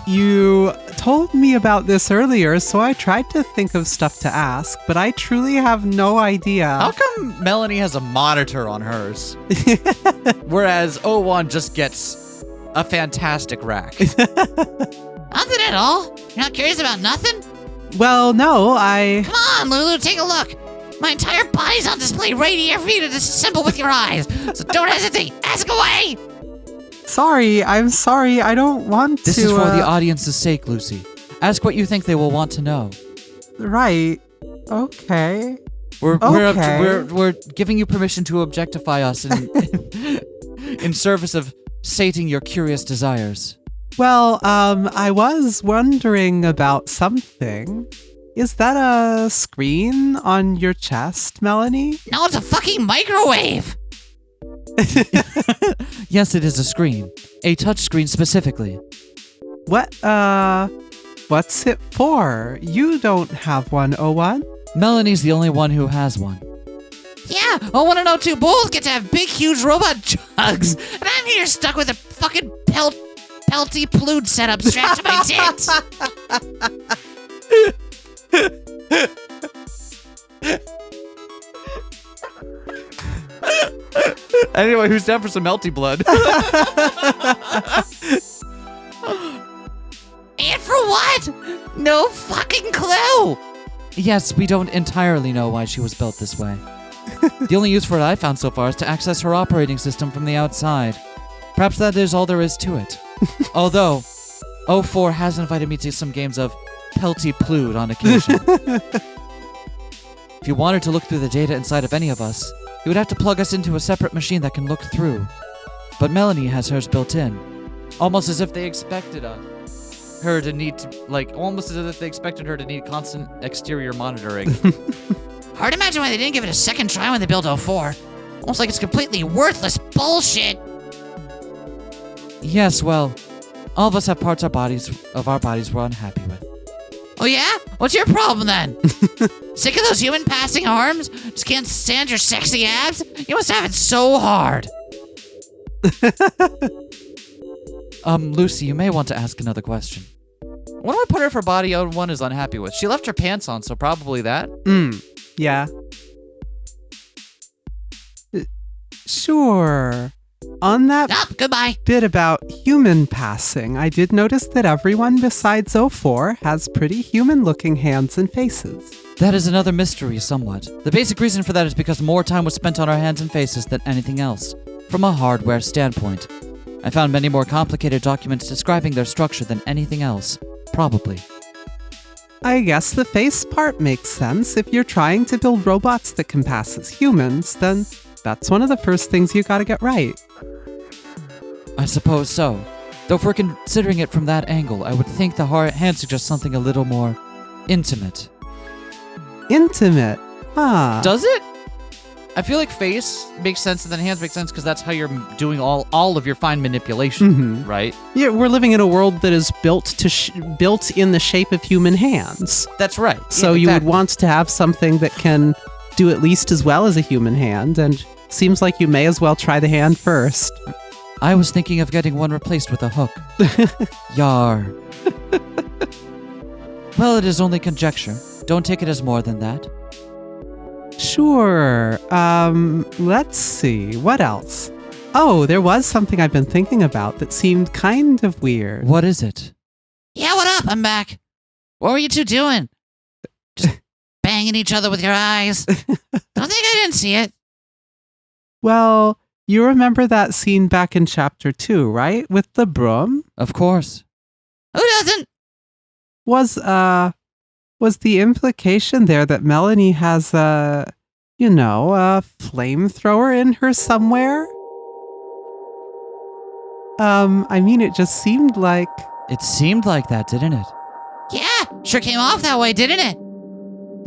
you told me about this earlier, so I tried to think of stuff to ask, but I truly have no idea. How come Melanie has a monitor on hers? Whereas 01 just gets a fantastic rack. Nothing at all? You're not curious about nothing? Well, no, Come on, Lulu, take a look. My entire body's on display right here for you to disassemble with your eyes. So don't hesitate. Ask away. I'm sorry, I don't want to. This is for the audience's sake, Lucy. Ask what you think they will want to know. Right. Okay. We're giving you permission to objectify us in service of sating your curious desires. Well, I was wondering about something. Is that a screen on your chest, Melanie? No, it's a fucking microwave. Yes, it is a screen. A touch screen specifically. What's it for? You don't have one, 01? Melanie's the only one who has one. Yeah, 01 and 02 both get to have big, huge robot jugs, and I'm here stuck with a fucking pelty plude setup strapped to my tits. Anyway, who's down for some melty blood? And for what? No fucking clue. Yes, we don't entirely know why she was built this way. The only use for it I found so far is to access her operating system from the outside. Perhaps that is all there is to it. Although, 04 has invited me to some games of Pelty Plude on occasion. If you wanted to look through the data inside of any of us, you would have to plug us into a separate machine that can look through. But Melanie has hers built in. Almost as if they expected her to need constant exterior monitoring. Hard to imagine why they didn't give it a second try when they built 04. Almost like it's completely worthless bullshit. Yes, well, all of us have parts of our bodies we're unhappy with. Oh yeah? What's your problem then? Sick of those human passing arms? Just can't stand your sexy abs? You must have it so hard. Lucy, you may want to ask another question. What do I put her for body 01 is unhappy with? She left her pants on, so probably that. Yeah. Sure. On that Goodbye. bit about human passing, I did notice that everyone besides 04 has pretty human-looking hands and faces. That is another mystery, somewhat. The basic reason for that is because more time was spent on our hands and faces than anything else, from a hardware standpoint. I found many more complicated documents describing their structure than anything else. Probably. I guess the face part makes sense. If you're trying to build robots that can pass as humans, then that's one of the first things you gotta get right. I suppose so. Though if we're considering it from that angle, I would think the hand suggests something a little more intimate. Intimate? Huh. Does it? I feel like face makes sense and then hands make sense because that's how you're doing all of your fine manipulation, right? Yeah, we're living in a world that is built in the shape of human hands. That's right. So Yeah, you would exactly. want to have something that can do at least as well as a human hand, and seems like you may as well try the hand first. I was thinking of getting one replaced with a hook. Yar. Well, it is only conjecture. Don't take it as more than that. Sure. Let's see. What else? Oh, there was something I've been thinking about that seemed kind of weird. What is it? Yeah, what up? I'm back. What were you two doing? Just banging each other with your eyes? Don't think I didn't see it. Well, you remember that scene back in chapter 2, right? With the broom? Of course. Who doesn't? Was the implication there that Melanie has a flamethrower in her somewhere? I mean, it just seemed like... It seemed like that, didn't it? Yeah, sure came off that way, didn't it?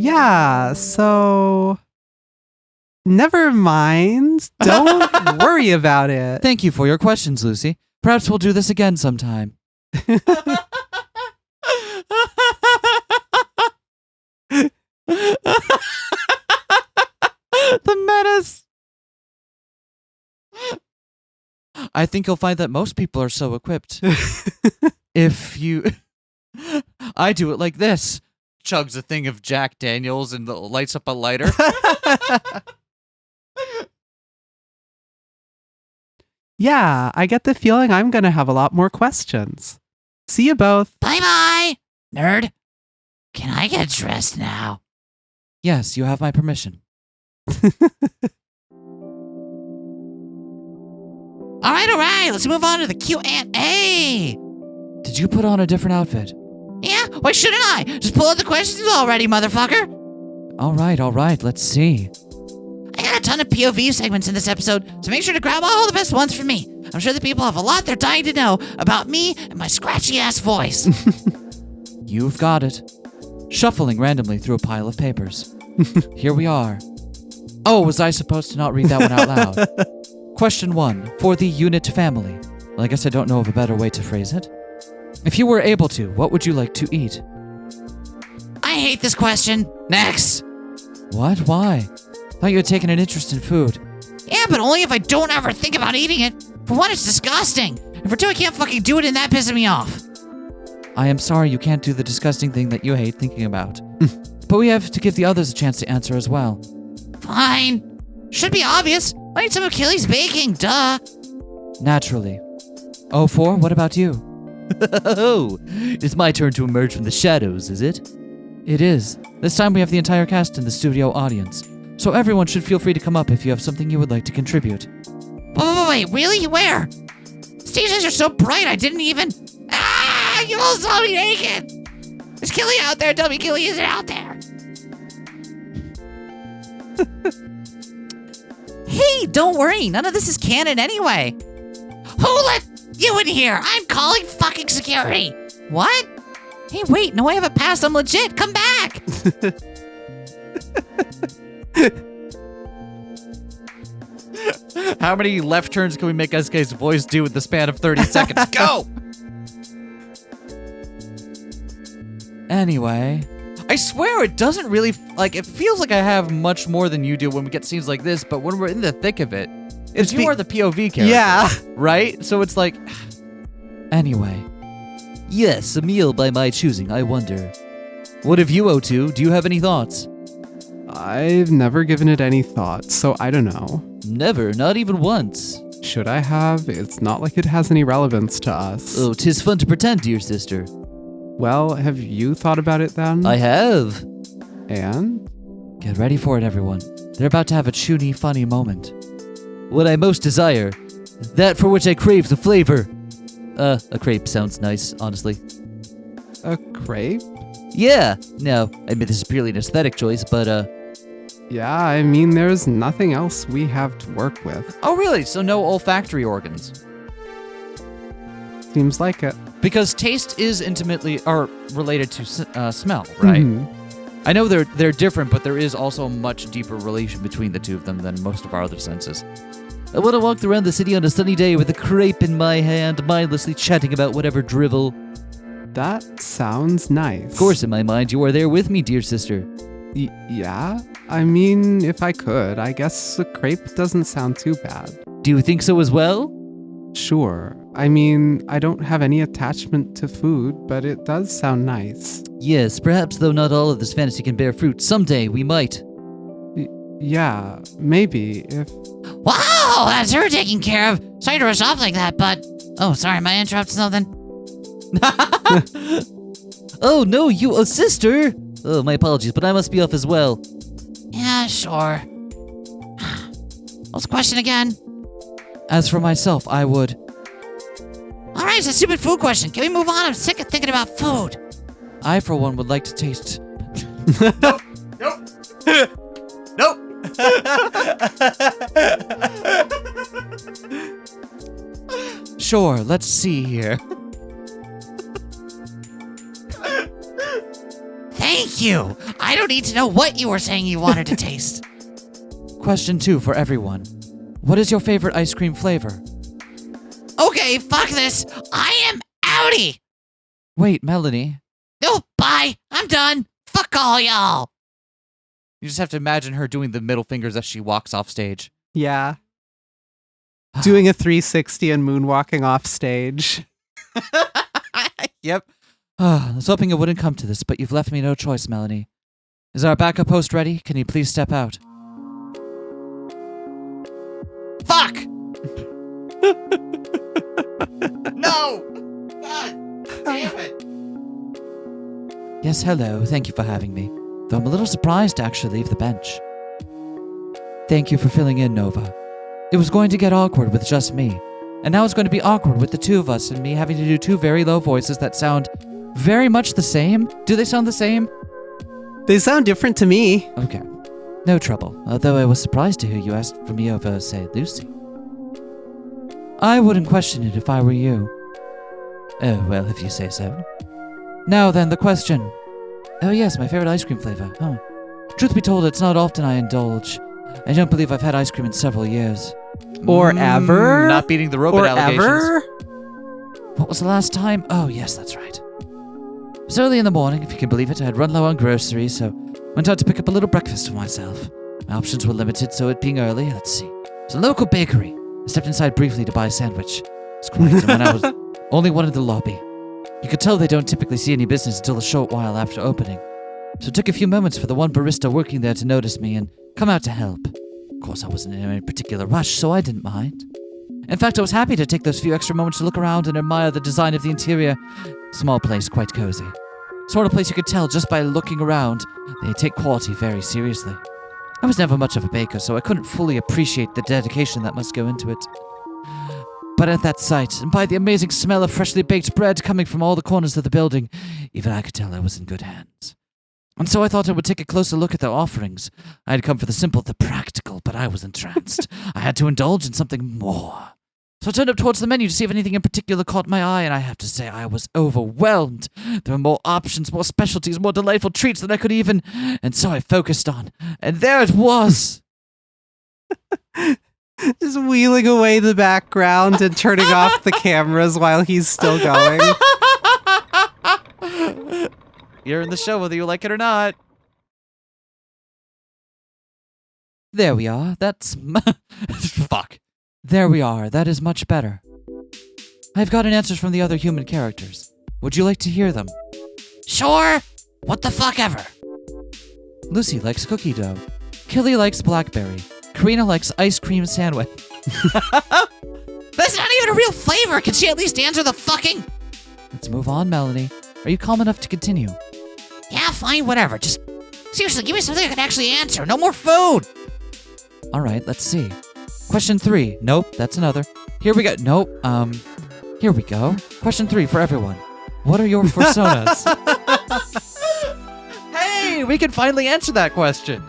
Yeah, so... Never mind. Don't worry about it. Thank you for your questions, Lucy. Perhaps we'll do this again sometime. The menace. I think you'll find that most people are so equipped. If you... I do it like this. Chugs a thing of Jack Daniels and lights up a lighter. Yeah, I get the feeling I'm going to have a lot more questions. See you both. Bye-bye, nerd. Can I get dressed now? Yes, you have my permission. All right. Let's move on to the Q&A. Did you put on a different outfit? Yeah, why shouldn't I? Just pull out the questions already, motherfucker. All right. Let's see. I got a ton of POV segments in this episode, so make sure to grab all the best ones from me. I'm sure the people have a lot they're dying to know about me and my scratchy-ass voice. You've got it. Shuffling randomly through a pile of papers. Here we are. Oh, was I supposed to not read that one out loud? Question 1. For the unit family. Well, I guess I don't know of a better way to phrase it. If you were able to, what would you like to eat? I hate this question. Next. What? Why? Thought you had taken an interest in food. Yeah, but only if I don't ever think about eating it. For one, it's disgusting. And for two, I can't fucking do it, and that pisses me off. I am sorry you can't do the disgusting thing that you hate thinking about. But we have to give the others a chance to answer as well. Fine. Should be obvious. I need some Achilles baking, duh. Naturally. 04, what about you? Oh, it's my turn to emerge from the shadows, is it? It is. This time we have the entire cast in the studio audience. So everyone should feel free to come up if you have something you would like to contribute. Wait, really? Where? Stages are so bright, I didn't even... Ah! You all saw me naked! Is Killy out there? Tell me Killy isn't out there! Hey, don't worry. None of this is canon anyway. Who let you in here? I'm calling fucking security! What? Hey, wait. No, I have a pass. I'm legit. Come back. How many left turns can we make SK's voice do in the span of 30 seconds? Go! Anyway, I swear it doesn't really, it feels like I have much more than you do when we get scenes like this, but when we're in the thick of it, you are the POV character. Yeah. Right? So it's like, anyway. Yes, a meal by my choosing, I wonder. What of you, O2? Do you have any thoughts? I've never given it any thought, so I don't know. Never, not even once. Should I have? It's not like it has any relevance to us. Oh, 'tis fun to pretend, dear sister. Well, have you thought about it then? I have. And? Get ready for it, everyone. They're about to have a chuny funny moment. What I most desire. That for which I crave the flavor. A crepe sounds nice, honestly. A crepe? Yeah. Now, I admit this is purely an aesthetic choice, but, Yeah, I mean, there's nothing else we have to work with. oh really? So no olfactory organs. Seems like it. Because taste is intimately related to smell, right? Mhm. I know they're different, but there is also a much deeper relation between the two of them than most of our other senses. I want to walk around the city on a sunny day with a crepe in my hand, mindlessly chatting about whatever drivel. That sounds nice. Of course, in my mind, you are there with me, dear sister. Yeah? I mean, if I could, I guess a crepe doesn't sound too bad. Do you think so as well? Sure. I mean, I don't have any attachment to food, but it does sound nice. Yes, perhaps though not all of this fantasy can bear fruit. Someday we might. Yeah, maybe, if... Wow, that's her taken care of. Sorry to rush off like that, but... Oh, sorry, am I interrupting something? Oh no, you a sister? Oh, my apologies, but I must be off as well. Yeah, sure. What's the question again? As for myself, I would. Alright, it's a stupid food question. Can we move on? I'm sick of thinking about food. I, for one, would like to taste. Nope. Sure, let's see here. Thank you. I don't need to know what you were saying you wanted to taste. Question 2 for everyone. What is your favorite ice cream flavor? Okay, fuck this. I am outie. Wait, Melanie. No, bye. I'm done. Fuck all y'all. You just have to imagine her doing the middle fingers as she walks off stage. Yeah. Doing a 360 and moonwalking off stage. Yep. I was hoping it wouldn't come to this, but you've left me no choice, Melanie. Is our backup host ready? Can you please step out? Fuck! No! God damn it! Yes, hello. Thank you for having me. Though I'm a little surprised to actually leave the bench. Thank you for filling in, Nova. It was going to get awkward with just me. And now it's going to be awkward with the two of us and me having to do two very low voices that sound very much the same. Do they sound the same? They sound different to me. Okay. No trouble. Although I was surprised to hear you asked for me over, say, Lucy. I wouldn't question it if I were you. Oh, well, if you say so. Now then, the question. Oh yes, my favorite ice cream flavor. Huh. Truth be told, it's not often I indulge. I don't believe I've had ice cream in several years. Or ever? Not beating the robot Or allegations. ever? What was the last time? Oh yes, that's right. It was early in the morning, if you can believe it. I had run low on groceries, so Went out to pick up a little breakfast for myself. My options were limited, so it being early, let's see. It's a local bakery. I stepped inside briefly to buy a sandwich. It's quiet, and when I was only one in the lobby. You could tell they don't typically see any business until a short while after opening. So it took a few moments for the one barista working there to notice me and come out to help. Of course, I wasn't in any particular rush, so I didn't mind. In fact, I was happy to take those few extra moments to look around and admire the design of the interior. Small place, quite cozy. Sort of place you could tell just by looking around. They take quality very seriously. I was never much of a baker, so I couldn't fully appreciate the dedication that must go into it. But at that sight, and by the amazing smell of freshly baked bread coming from all the corners of the building, even I could tell I was in good hands. And so I thought I would take a closer look at their offerings. I had come for the simple, the practical, but I was entranced. I had to indulge in something more. So I turned up towards the menu to see if anything in particular caught my eye, and I have to say I was overwhelmed. There were more options, more specialties, more delightful treats than I could even... And so I focused on. And there it was! Just wheeling away the background and turning off the cameras while he's still going. You're in the show whether you like it or not. There we are. That's... Fuck. There we are. That is much better. I've gotten answers from the other human characters. Would you like to hear them? Sure. What the fuck ever. Lucy likes cookie dough. Killy likes blackberry. Karina likes ice cream sandwich. That's not even a real flavor. Can she at least answer the fucking... Let's move on, Melanie. Are you calm enough to continue? Yeah, fine, whatever. Just... Seriously, give me something I can actually answer. No more food. All right, let's see. Question 3. Nope, that's another. Here we go. Nope. Here we go. Question 3 for everyone. What are your personas? Hey, we can finally answer that question.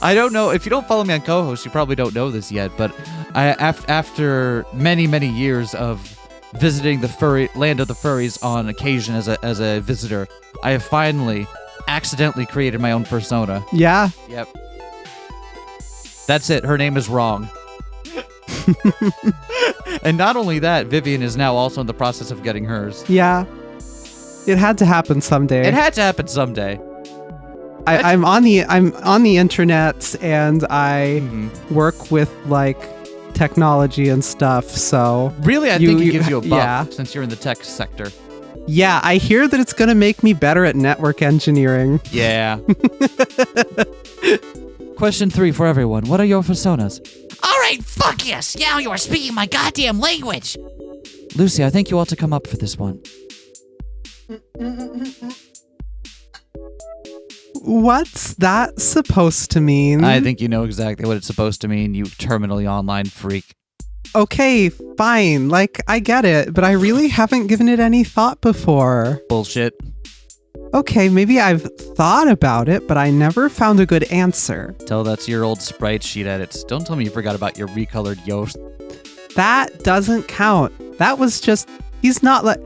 I don't know. If you don't follow me on co-host, you probably don't know this yet, but after many, many years of visiting the furry land of the furries on occasion as a visitor, I have finally accidentally created my own persona. Yeah. Yep. That's it. Her name is wrong. And not only that, Vivian is now also in the process of getting hers. Yeah. It had to happen someday. It had to happen someday. I'm on the internet and I work with like technology and stuff, so Really, I think it gives you a buff yeah. since you're in the tech sector. Yeah, I hear that it's gonna make me better at network engineering. Yeah. Question 3 for everyone. What are your personas? All right, fuck yes. Now you are speaking my goddamn language. Lucy, I think you ought to come up for this one. What's that supposed to mean? I think you know exactly what it's supposed to mean, you terminally online freak. Okay, fine. Like, I get it, but I really haven't given it any thought before. Bullshit. Okay, maybe I've thought about it, but I never found a good answer. Tell that's your old sprite sheet edits. Don't tell me you forgot about your recolored Yoast. That doesn't count. That was just... He's not like...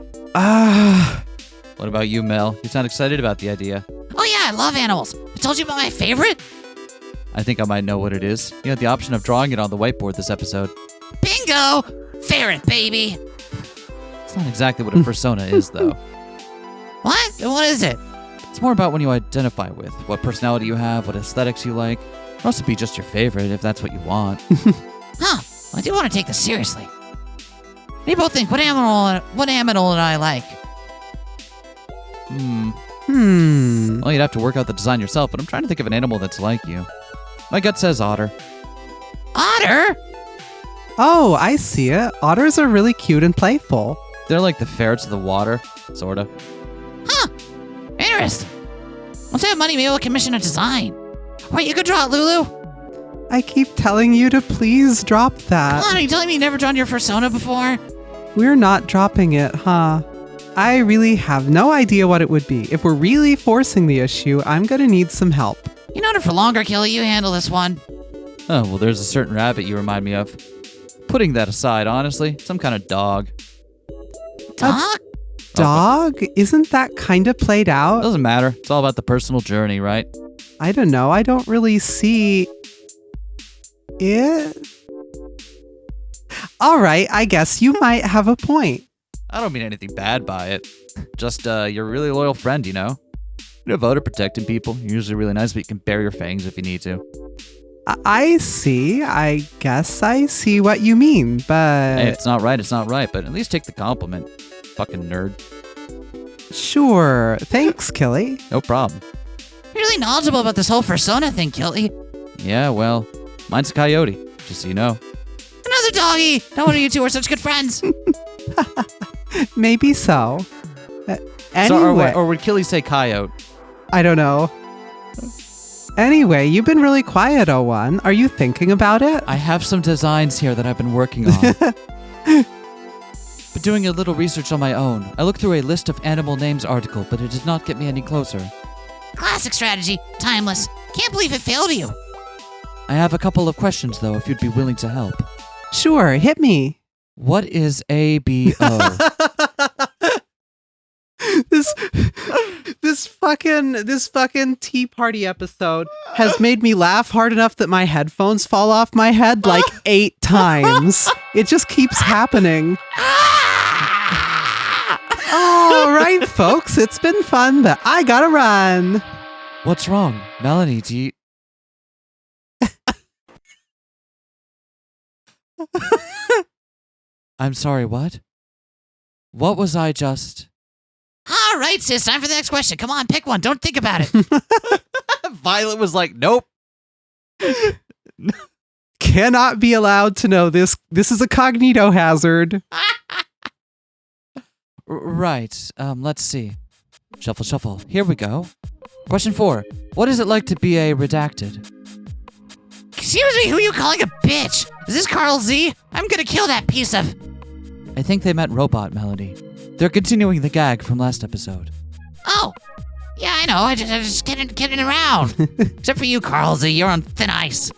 What about you, Mel? You sound excited about the idea. Oh yeah, I love animals. I told you about my favorite. I think I might know what it is. You had the option of drawing it on the whiteboard this episode. Bingo! Ferret, baby. It's not exactly what a persona is, though. What? What is it? It's more about when you identify with. What personality you have, what aesthetics you like. It can also be just your favorite, if that's what you want. Huh. I do want to take this seriously. What do you both think? What animal would I like? Well, you'd have to work out the design yourself, but I'm trying to think of an animal that's like you. My gut says otter. Otter? Oh, I see it. Otters are really cute and playful. They're like the ferrets of the water, sorta. Huh. Interesting. Once I have money, maybe I'll commission a design. Wait, you could draw it, Lulu? I keep telling you to please drop that. Come on, are you telling me you've never drawn your persona before? We're not dropping it, huh? I really have no idea what it would be. If we're really forcing the issue, I'm gonna need some help. You known it for longer, Kelly. You handle this one. Oh, well, there's a certain rabbit you remind me of. Putting that aside, honestly, some kind of dog. Dog? Dog? Isn't that kind of played out? Doesn't matter. It's all about the personal journey, right? I don't know. I don't really see it. All right, I guess you might have a point. I don't mean anything bad by it. Just, you're a really loyal friend, you know? You're devoted to protecting people. You're usually really nice, but you can bare your fangs if you need to. I see. I guess I see what you mean, but Hey, if it's not right, it's not right, but at least take the compliment. Fucking nerd. sure. Thanks, Killy. No problem. You're really knowledgeable about this whole persona thing, Killy. Yeah, well, mine's a coyote, just so you know. Another doggy. No wonder you two are such good friends. Maybe so. Anyway, So, or would Killy say coyote? I don't know. Anyway, you've been really quiet, O1. Are you thinking about it? I have some designs here that I've been working on. But doing a little research on my own. I looked through a list of animal names article, but it did not get me any closer. Classic strategy. Timeless. Can't believe it failed you. I have a couple of questions, though, if you'd be willing to help. Sure, hit me. What is ABO? this fucking Tea Party episode has made me laugh hard enough that my headphones fall off my head like 8 times. It just keeps happening. All right, folks, it's been fun, but I gotta run. What's wrong? Melanie, do you... I'm sorry, what? What was I just... All right, sis. Time for the next question. Come on, pick one. Don't think about it. Violet was like, nope. Cannot be allowed to know this. This is a cognito hazard. Right, let's see. Shuffle, shuffle. Here we go. Question 4. What is it like to be a redacted? Excuse me, who are you calling a bitch? Is this Carl Z? I'm gonna kill that piece of... I think they meant robot, Melody. They're continuing the gag from last episode. Oh. Yeah, I know. I just kidding around. Except for you, Carl Z. You're on thin ice.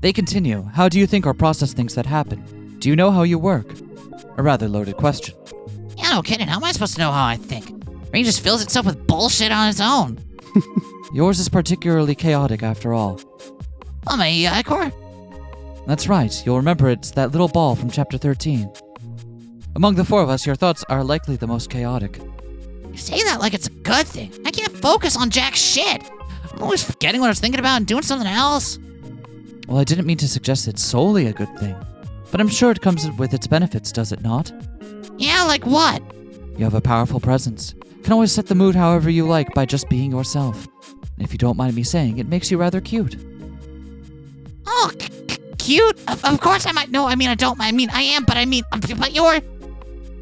They continue. How do you think our process thinks that happen? Do you know how you work? A rather loaded question. Yeah, no kidding. How am I supposed to know how I think? Brain just fills itself with bullshit on its own. Yours is particularly chaotic after all. Oh, my Icor? That's right. You'll remember it's that little ball from chapter 13. Among the 4 of us, your thoughts are likely the most chaotic. You say that like it's a good thing. I can't focus on jack shit. I'm always forgetting what I was thinking about and doing something else. Well, I didn't mean to suggest it's solely a good thing. But I'm sure it comes with its benefits, does it not? Yeah, like what? You have a powerful presence. Can always set the mood however you like by just being yourself. And if you don't mind me saying, it makes you rather cute. Oh, cute? Of course I might. No, I mean, I don't. I mean, I am, but but you're...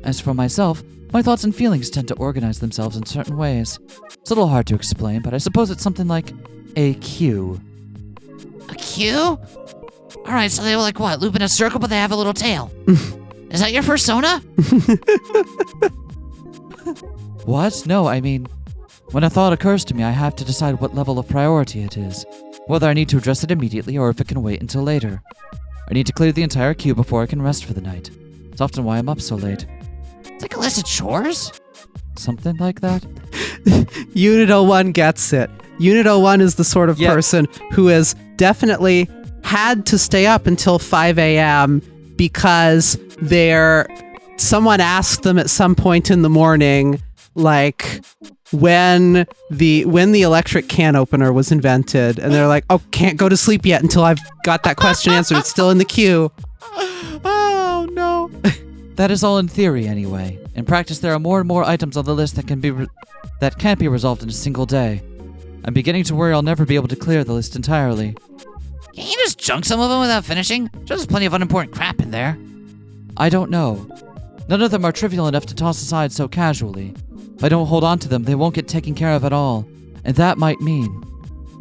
As for myself, my thoughts and feelings tend to organize themselves in certain ways. It's a little hard to explain, but I suppose it's something like a queue. A queue? Alright, so they were like what? Loop in a circle, but they have a little tail. Is that your persona? What? No, I mean, when a thought occurs to me, I have to decide what level of priority it is. Whether I need to address it immediately or if it can wait until later. I need to clear the entire queue before I can rest for the night. It's often why I'm up so late. It's like a list of chores? Something like that? Unit 01 gets it. Unit 01 is the sort of person who has definitely had to stay up until 5 a.m. because someone asked them at some point in the morning, like, when the electric can opener was invented, and they're like, oh, can't go to sleep yet until I've got that question answered. It's still in the queue. Oh, no. That is all in theory, anyway. In practice, there are more and more items on the list that can't be resolved in a single day. I'm beginning to worry I'll never be able to clear the list entirely. Can't you just junk some of them without finishing? There's plenty of unimportant crap in there. I don't know. None of them are trivial enough to toss aside so casually. If I don't hold on to them, they won't get taken care of at all. And that might mean,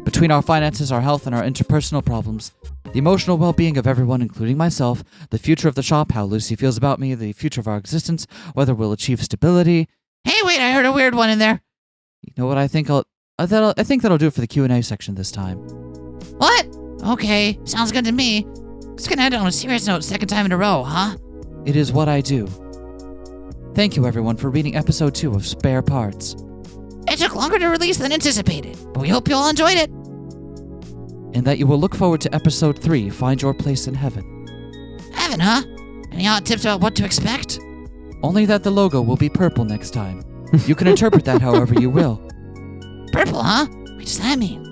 between our finances, our health, and our interpersonal problems, the emotional well-being of everyone, including myself, the future of the shop, how Lucy feels about me, the future of our existence, whether we'll achieve stability. Hey, wait, I heard a weird one in there. You know what? I think that'll do it for the Q&A section this time. What? Okay, sounds good to me. It's gonna end on a serious note, second time in a row, huh? It is what I do. Thank you, everyone, for reading episode 2 of Spare Parts. It took longer to release than anticipated, but we hope you all enjoyed it. And that you will look forward to episode 3, Find Your Place in Heaven. Heaven, huh? Any odd tips about what to expect? only that the logo will be purple next time. You can interpret that however you will. Purple, huh? What does that mean?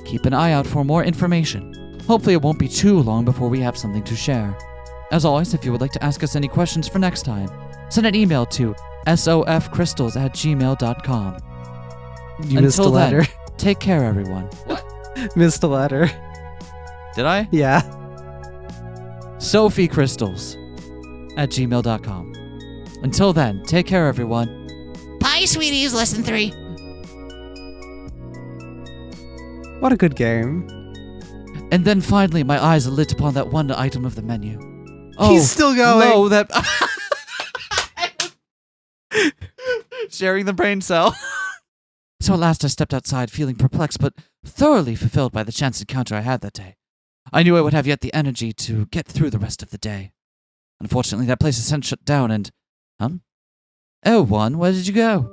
Keep an eye out for more information. Hopefully it won't be too long before we have something to share. As always, if you would like to ask us any questions for next time, send an email to sofcrystals@gmail.com. You missed a Until letter. then, take care, everyone. Missed a letter. Did I? Yeah. sophiecrystals@gmail.com. Until then, take care, everyone. Bye, sweeties, lesson 3. What a good game. And then finally, my eyes lit upon that one item of the menu. Oh, He's still going. No, that. Sharing the brain cell. So at last I stepped outside, feeling perplexed but thoroughly fulfilled by the chance encounter I had that day. I knew I would have yet the energy to get through the rest of the day. Unfortunately, that place is since shut down and... Oh, One, where did you go?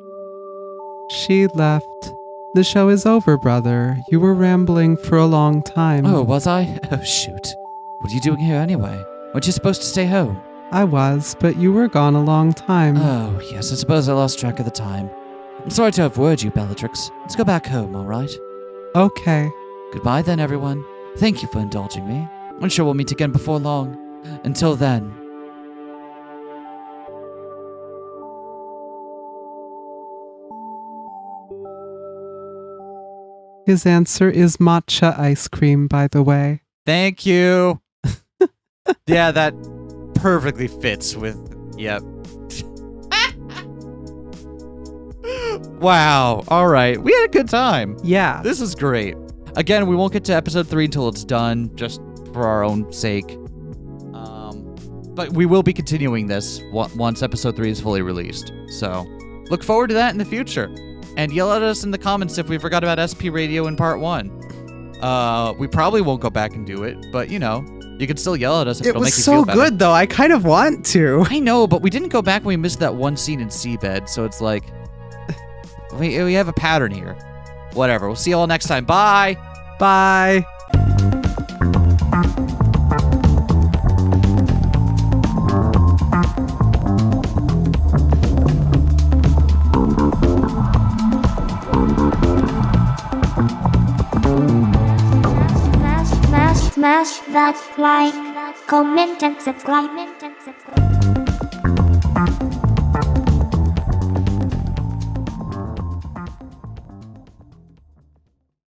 She left. The show is over, brother. You were rambling for a long time. Oh, was I? Oh, shoot. What are you doing here anyway? Weren't you supposed to stay home? I was, but you were gone a long time. Oh, yes, I suppose I lost track of the time. I'm sorry to have worried you, Bellatrix. Let's go back home, all right? Okay. Goodbye then, everyone. Thank you for indulging me. I'm sure we'll meet again before long. Until then... His answer is matcha ice cream, by the way. Thank you. Yeah, that perfectly fits with. Yep. Wow. All right. We had a good time. Yeah. This is great. Again, we won't get to episode 3 until it's done, just for our own sake. But we will be continuing this once episode 3 is fully released. So look forward to that in the future. And yell at us in the comments if we forgot about SP Radio in part 1. We probably won't go back and do it, but you know, you can still yell at us if It it'll was make you so feel better. good, though. I kind of want to. I know, but we didn't go back when we missed that one scene in Seabed, so it's like we have a pattern here. Whatever. We'll see you all next time. Bye. Bye. Smash that like, comment and subscribe.